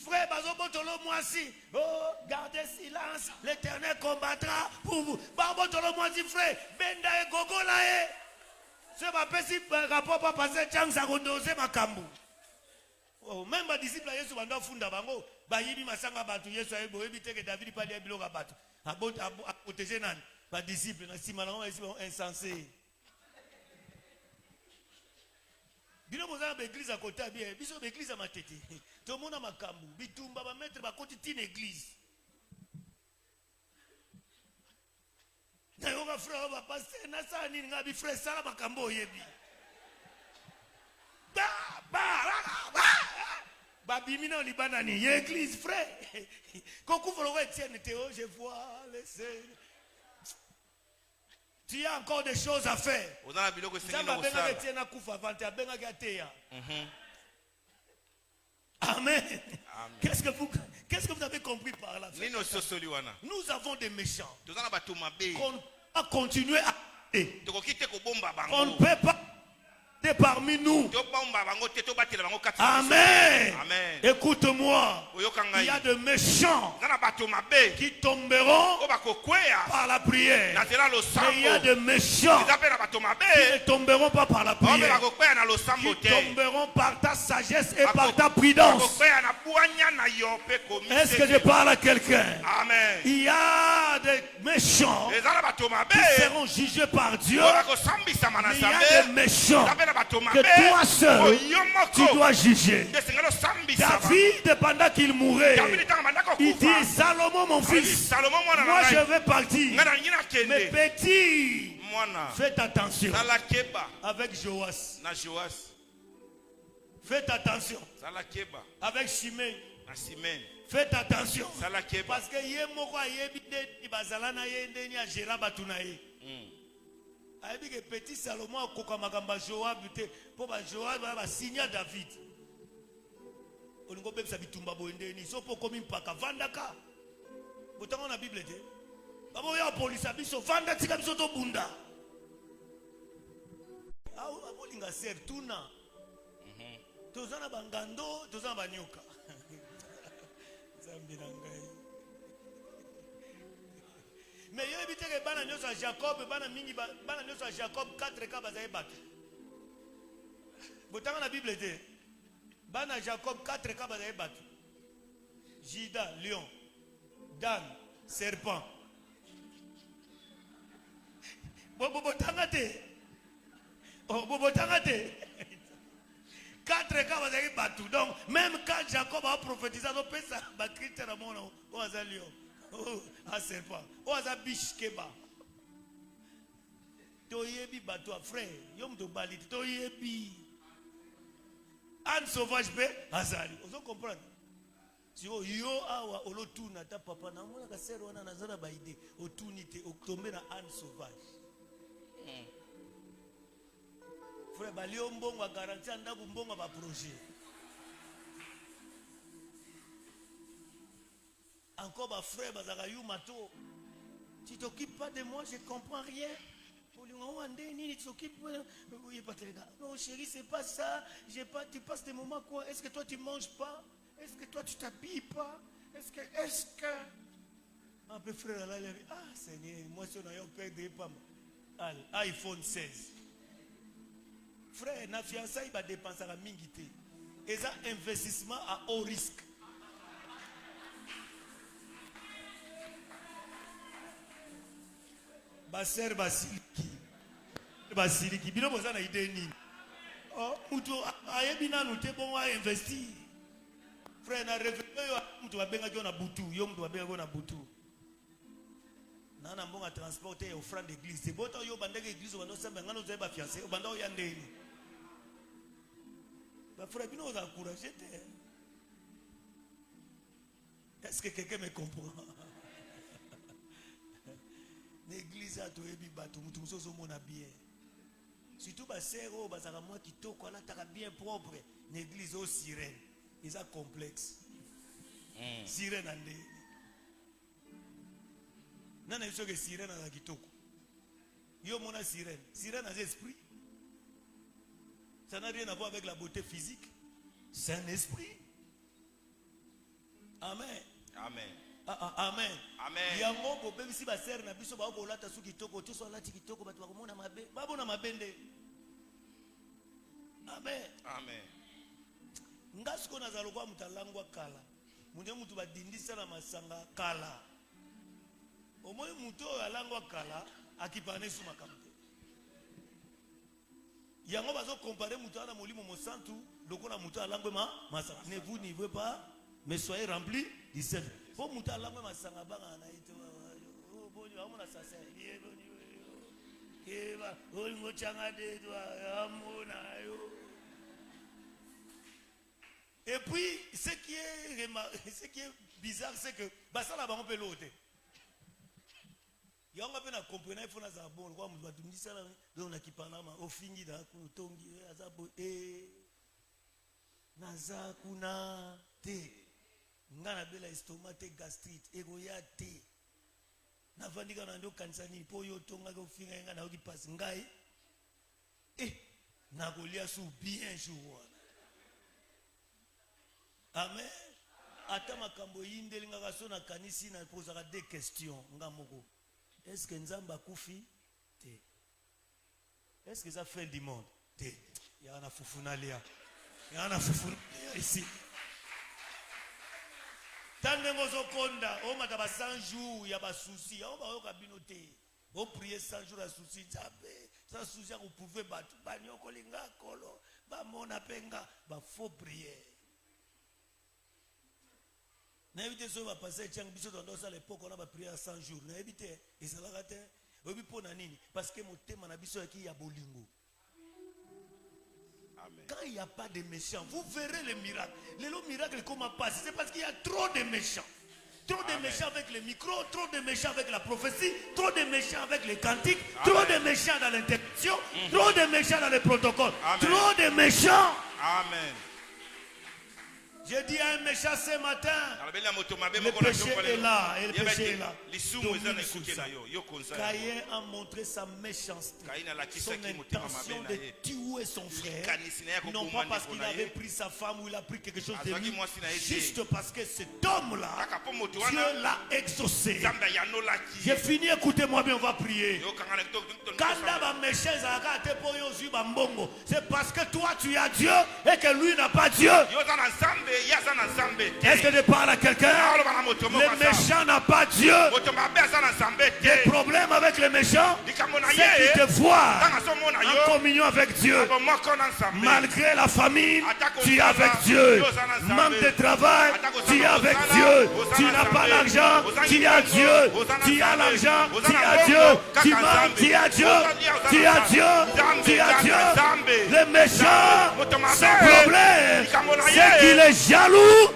Frère, bazo botolo moisi. Oh, gardez silence. L'Éternel combattra pour vous. Ba botolo moisi frère. Benda e gogo la e. C'est pas possible rapport pas passer chance à condoser ma kambu. Oh, même les disciples de Jésus vont funda bango. Bayibi masanga batu Yesu ayebo ebite que David pas dia biloka batu. A protéger nan. Ba disciples na simalanga ici insensé. Bino moza ba église à côté bien. Biso ba église à matete. To mona makambu. Bitumba ba mettre ba côté tine église. Na yo ba frère ba pasteur na sa nini ngabi frère sala makambo yebi. Ba Bimina Libanani, l'église frère. Quand je vois les Seigneurs. Tu as encore des choses à faire. Amen. Qu'est-ce que vous avez compris par là? Nous avons des méchants qu'on a continué à... On ne peut pas parmi nous. Amen. Écoute-moi. Il y a de méchants qui tomberont par la prière. Mais il y a de méchants qui ne tomberont pas par la prière. Qui tomberont par ta sagesse et par ta prudence. Est-ce que je parle à quelqu'un? Il y a des méchants qui seront jugés par Dieu. Mais il y a des méchants que toi seul tu dois juger. David, pendant qu'il mourait, il dit: Salomon mon fils, moi je vais partir, mais petit, faites attention. Avec Joas, faites attention. Avec Shimei, faites attention. Parce que Yemoko Yebide Bazalana Yendeni a géré Batunaï. Ayebi que petit Salomon koka magamba Joab pour Joab va signer David. Olingo bebisa bitumba boendeni so po komi mpaka vandaka. Botango na Bible te. Babo ya police biso vanda tika biso to bunda. Abolinga ser tuna. Tozana bangando, tozana banyoka. Zambi nangai. Mais il y a évité que bana nyoso a Jacob, bana mingi bana nyoso a Jacob 4 cas bazaye battu. Botanga na Bible te. Bana Jacob 4 cas bazaye battu. Juda lion, Dan serpent. Botanga te. Oh botanga te. 4 cas bazaye battu. Donc même quand Jacob a prophétisé, on peut ça ba critère à mon nom. Oh azalion. Oh, un serpent. Oh, un biche keba. Toyebi bateau, frère. Yom to balit. Toyebi. Un sauvage be azali. Vous comprenez? Si yo awa olotuna ta papa na mona ka sero wana nazara baide otunite otombe na un sauvage. Frère balio mbongo garantie ndaku mbongo ba projet. Encore ma frère, tu t'occupes pas de moi, je ne comprends rien. Tu t'occupes. Non, chérie, c'est pas ça. Tu passes des moments quoi? Est-ce que toi tu manges pas? Est-ce que toi tu t'habilles pas? Est-ce que. Un peu frère là, il a dit: ah Seigneur, moi si on a perdu pas mal. iPhone 16. Frère, na fiançailles va dépenser à mingité. Et ça, investissement à haut risque. Baser Basiliki bino boza na idée nini? Oh mutu ayebina nous te bon à investir. Frère na réveillé yo mutu babenga yo na butu, yo mutu babenga yo na butu. Nana mbonga transporter offrande d'église. C'est boto yo bandeke église bando semba ngano zo ba fiancé, bando ya ndeni. Ba frère bino oza encourager te. Est-ce que quelqu'un me comprend? L'église a tout ébi bateau, tout ça au monde bien. Surtout bas serro, bas à moi qui toque, là t'as bien propre. L'église au sirène, ils a complexe. Sirène andé. Non, il faut que sirène a qui toque. Yo mona sirène, sirène a esprit. Ça n'a rien à voir avec la beauté physique. C'est un esprit. Amen. Amen. Amen. Amen. Yango ko bebisi ba ser na biso ba ko lata su kitoko to so lati kitoko batu bakomona mabe babona mabende. Amen. Amen. Ngasko na zalo kwa mutalangwa kala. Munde mutu badindisa na masanga kala. Omoy muto alangwa kala akipane su makamte. Yango bazo comparer mutu na molimo mosantu lokola mutu alangwe masanga. Ne vous n'y voyez pas, mais soyez remplis du Saint-Esprit. Bon muta langwe masanga banga na ito oh boni amona sasa ye boni keba olingo changa de to amona yo Et puis, ce qui est bizarre, c'est que ça là-bas, on peut l'ôter. Il y a un peu de comprendre, il faut que ça bon, quoi, on va tout dire ça là, donc on a qui parle là, au fini d'un coup, tongi, azabo, naza kuna te, ngana bela estomac te gastrite, egoya te, na vandi kana ndo kansani, po yo tonga ko finga ngana oki pass ngai, na golia sou bien jour. Amen. Ata makambo yindeli ngaka so na kanisi na posera des questions ngamoko. Est-ce que Nzamba kufi? Te. Est-ce que ça fait du monde? Te. Il y a un foufunalia. Il y a un foufunalia ici. Tandembo zokonda, o mataba 100 jours, il y a pas souci. On va au cabinoté. On prier 100 jours à souci tapé. Sans souci vous pouvez battre banyo kolinga kolo. Ba mona penga, ba faut prier. N'évitez ce va passer tiens biso dans l'époque on a prié à 100 jours. N'évitez et ça la raté. Obi pona nini parce que mon thème na biso qui ya bolingo. Amen. Quand il n'y a pas de méchants, vous verrez les miracles. Les miracles comment passer, c'est parce qu'il y a trop de méchants. Trop de méchants avec les micros, trop de méchants avec la prophétie, trop de méchants avec les cantiques, trop de méchants dans l'interruption, trop de méchants dans les protocoles, trop de méchants. Amen. J'ai dit à un méchant ce matin, le péché est là, et le péché est là. Caïn a montré sa méchanceté, son intention de tuer son frère, non pas parce qu'il avait pris sa femme ou il a pris quelque chose de lui, juste parce que cet homme-là, Dieu l'a exaucé. J'ai fini, écoutez-moi bien, on va prier. C'est parce que toi tu as Dieu et que lui n'a pas Dieu. Est-ce que je parle à quelqu'un? Le méchant n'a pas Dieu. Les problèmes avec les méchants, c'est qu'ils te voient en communion avec Dieu. Malgré la famine, tu es avec Dieu. Manque de travail, tu es avec Dieu. Tu n'as pas l'argent, tu as Dieu. Tu as l'argent, tu as Dieu. Tu manques, tu as Dieu. Tu as Dieu. Tu as Dieu. Le méchant, son problème, c'est qu'il est jaloux.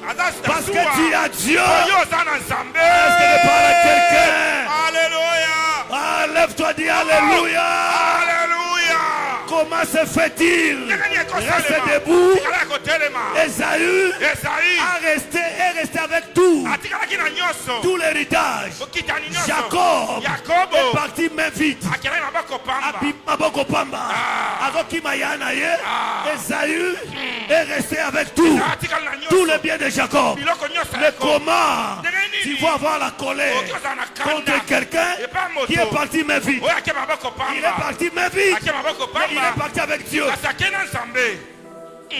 Parce que tu as Dieu. Est-ce que je parle à quelqu'un? Alléluia. Ah, lève-toi, dis Alléluia. Alléluia. Comment se fait-il? Reste debout. Esaü est resté avec tout l'héritage. Jacob est parti main vide. Esaü est resté avec tout le bien de Jacob. Mais comment tu vas avoir la colère contre quelqu'un qui est parti main vide? Il est parti main vide. Il est parti avec Dieu.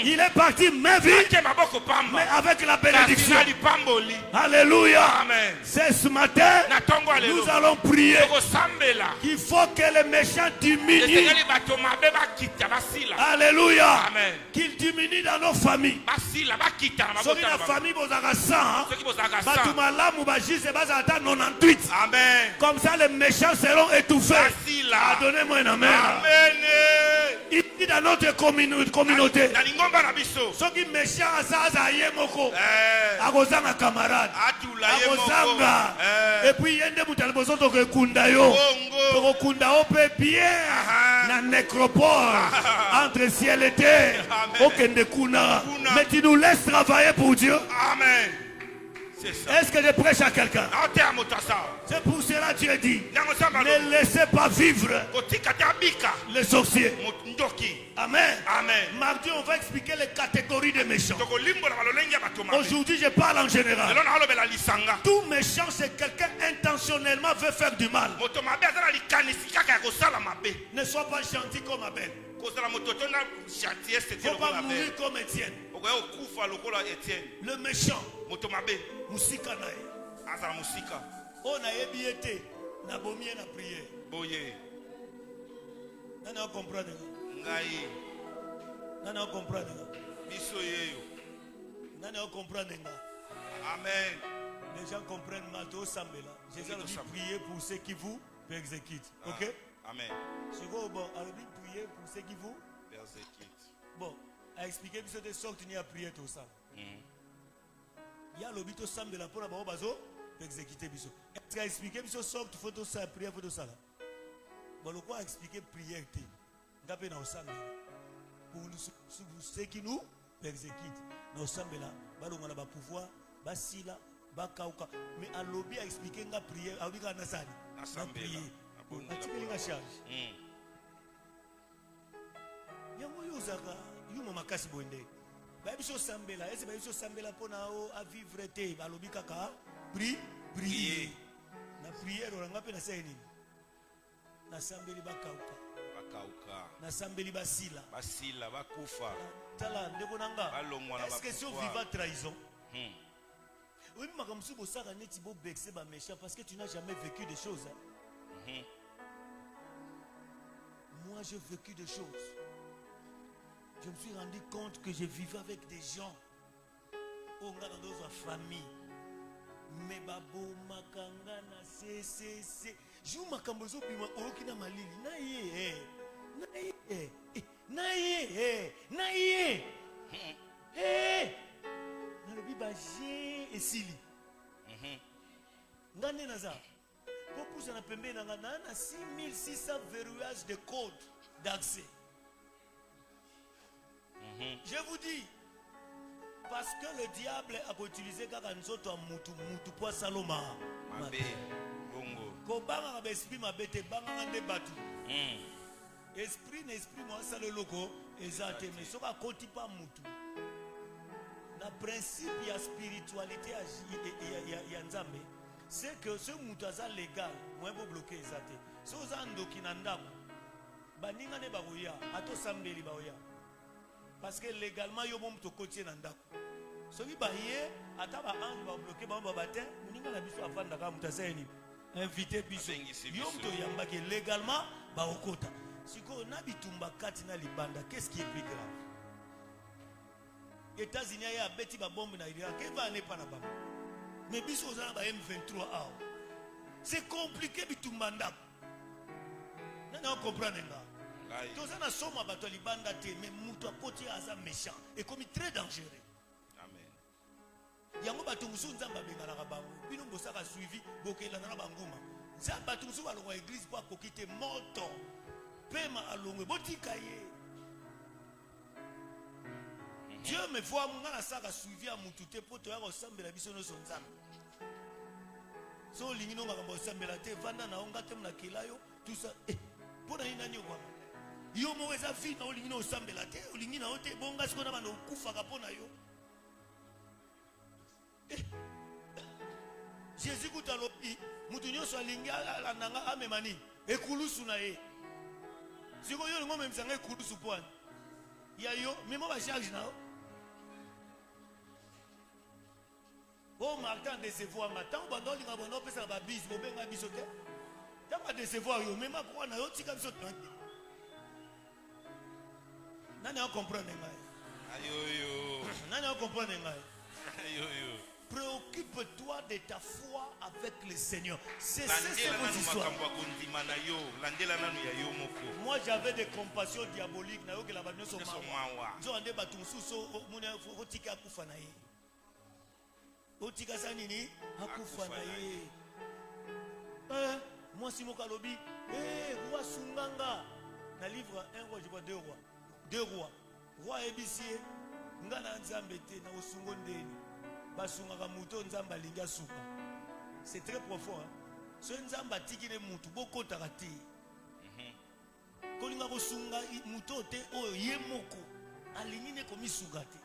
Il est parti main vide, mais avec la bénédiction. Alléluia. C'est ce matin, nous allons prier qu'il faut que les méchants diminuent. Alléluia. Qu'ils diminuent dans nos familles. Si la famille vous a 100, comme ça les méchants seront étouffés. Donnez-moi un amen. Il dit dans notre communauté, ceux qui méchants à Yemoko, à Gozanga camarade, à Gozanga, et puis Yende Moutalbozo de Kundayo, Kundao peut bien, la nécropole, entre ciel et terre, aucun de Kuna, mais tu nous laisses travailler pour Dieu. Amen. Est-ce que je prêche à quelqu'un? C'est pour cela que Dieu dit, ne laissez pas vivre les sorciers. Amen. Mardi, on va expliquer les catégories des méchants. Aujourd'hui, je parle en général. Tout méchant, c'est quelqu'un intentionnellement veut faire du mal. Ne sois pas gentil comme Abel. Il ne faut pas mourir comme Étienne. Le méchant, Musika nae. On a ébiété, na bomié na prière. Nana comprendre. Nana comprendre. Nana comprendre. Amen. Les gens comprennent mal tout ça là. Jésus a dit prier pour ceux qui vous persécutent. OK? Amen. Si vous bon, alors dit prier pour ceux qui vous persécutent. Bon, a expliqué que c'était sorte ni à prier tout ça. Il y a l'obito sambe la pour la bazo exécuter biso. Est-ce qu'a expliqué que sorte photo ça prière photo ça là. Bon le quoi expliquer prière té. Ngapé na osambe. Pour ceux qui nous exécutent. Na osambe là, balonga na ba pouvoir, ba sila, ba kauka. Mais à lobby a expliqué nga prière, a obika na sali. Na prier. A la charge. Yango yozaka, yuma makasi bonde. Ba biso sambela, ese ba biso sambela pona o a vivre te, ba lobby kaka, prier. Na prière oranga pe na seni. Na sambeli ba kauka. Na sambeli basila bakufa tala ndeko nanga est-ce que si on vivant trahison oui mais comme si ça neti bo vexer ba méchant parce que tu n'as jamais vécu des choses moi j'ai vécu des choses je me suis rendu compte que je vivais avec des gens au nga dans notre famille mais babo makanga na c'est jou makambo zo bima okina malili na ye naye nalobi baje esili ngane naza po pousa na pembe na nga na 6600 verrouillage de code d'accès. Je vous dis parce que le diable a utilisé kaka nzoto a mutu po saloma mabe bongo ko banga ba esprit mabete banga nde batu esprit moi ça le loco exact mais soka koti pa mutu na principe ya spiritualité ya nzambe c'est que ce mutu aza légal moi pour bloquer exact so za ndoki na ndako baninga ne bakoya ato sambeli baoya parce que légalement yo bon to koti na ndako soki baye ata ba ange ba bloquer ba batin muninga na biso afanda ka mutu aseni invité biso yo mto yamba que légalement ba okota. Si on a bitumba kati na libanda, qu'est-ce qui est plus grave? États-Unis a bêti ba bombe na Irak, qu'est-ce va n'est pas na bamba? Mais biso za ba M23 a. C'est compliqué bitumba ndap. Nana comprendre nga. Tous na soma bato libanda te, mais muto akoti aza méchant et comme très dangereux. Amen. Yango bato musu nzamba bengala ka bango. Bino bosaka suivi bokela na banguma. Nzamba bato musu balongwa église pour kokite moto. Pema alongwe botikaye. Dieu me voit mon gars ça a suivi à mututé pour toi ressemble la biso no sonzam. So lingino ngamba ressemble la te vanda na onga te mna kilayo tout ça pour na ina nyoko. Yo mo weza fi na lingino ressemble la te lingina ote bonga siko na bana okufa ka pona yo. Jésus kutalopi mutu nyoso alinga alandanga amemani ekulusu na ye. Si vous avez un même coup de soupçon, il y a yo, mais moi je charge now. Oh, Martin décevoir matin, on va dans les abonnés, on peut faire la bise, on peut faire la bise. T'as pas décevoir yo, mais ma quoi na yo, tu comme ça tranquille. Nana comprendre ngai. Ayo yo. Nana comprendre ngai. Ayo yo. Préoccupe-toi de ta foi avec le Seigneur. C'est cette histoire. Moi j'avais des compassions diaboliques. Moi si mon kalobi, roi Sunganga, dans le livre 1 roi, je vois 2 rois. 2 rois. Roi ébicier, ngana nzambete na osungondeni. C'est très profond. Ce nzamba tikile mutu boko takati. Kolinga kosunga muto te o yemoko alingine komi sugate.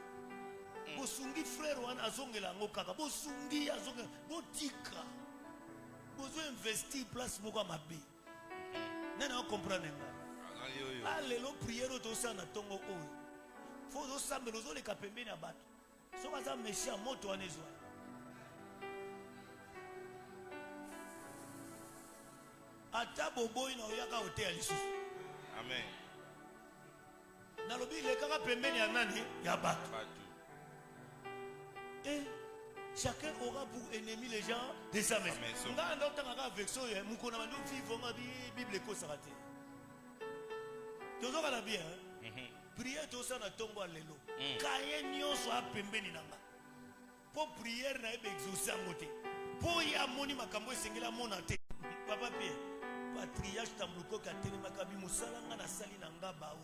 Bosungi frère wana azongela ngokaka bosungi azongela botika. Bozo investir place moko mabe. Nana comprendre nga. Alelo prière to sana tongo oyo. Faut zo sambelo zo le kapembeni abato. So baza méchant moto anezwa. Ata boboy na oyaka hotel lisusu. Amen. Nalobi le kaka pembeni ya nani ya bato. Et chacun aura pour ennemi les gens de sa maison. Nga ndotanga ka vexo ye mukona bandu vivre nga Bible ko sarate. Tozoka na bien. prière tosala tongo lelo kaye nyonso apembeni nanga po prière na ebe exaucer mote po ya moni makambo esengela mona te papa Pierre patriarche Tambuluko katelemaka bi musala nga na sali nanga bao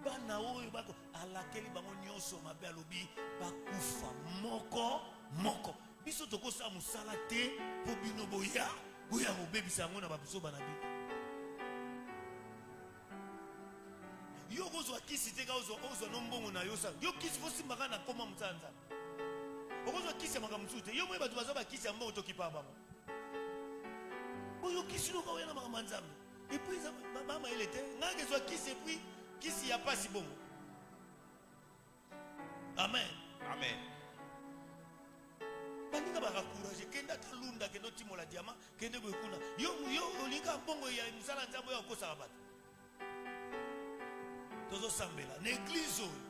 bana oyo bako alakeli bango nyonso mabe alobi bakufa moko moko biso tokosa musala te po bino boya kobebisa yango na babiso bana bi yo kozwa kisi te ka ozwa nombongo na yo sa yo kisi fosimbaka na koma mutsanza okozwa kisi ya makambo mosusu te yo moye bato baza bakisi ya mbongo tokipa bango oyo kisi loka oya na makambo ya nzambe epuis bamayele te ngaka ezwa kisi epuis kisi ya pasi bongo amen Amen. baninga bakakourage kenda talunda kende otimola diama kende boyekuna yo olinga mbongo ya mosala nzambe oyo akosaka bato tozosambela na eglize oyo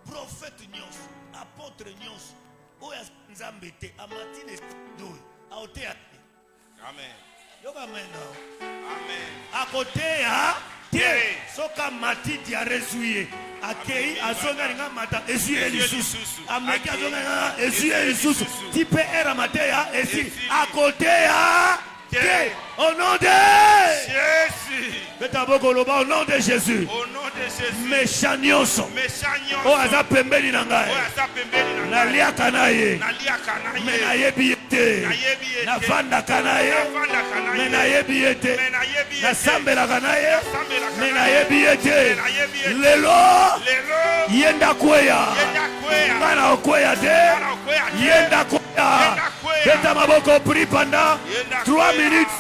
prophète nyonso apôtre nyonso oyo nzambe te amatine doyo aoteya te Amen. yoka amena Amen. akoteya te soka matiti arezuye akei azonga linga mata esuye lisusu ameki azonga linga esuye lisusu tipe era mateya esi akoteya te au nom de Jésus. beta bokoloba au nom de Jésus Au nom de Jésus. méchant nyonso Méchant nyonso. oyo aza pembeni na ngai Oyo aza pembeni na ngai. naliaka na ye Naliaka na ye. me nayebi ye te Nayebi ye te. navandaka na ye Navandaka na me ye. nayebi ye te Me nayebi ye te. nasambelaka na ye Nasambelaka me na nayebi ye te Me nayebi ye te. lelo Lelo. ye ndakweya Yenda kweya. nga na okweya te Nga na okweya te. ye ndakweya Ye ndakweya. beta maboko pri pendant Ye ndakweya. 3 minutes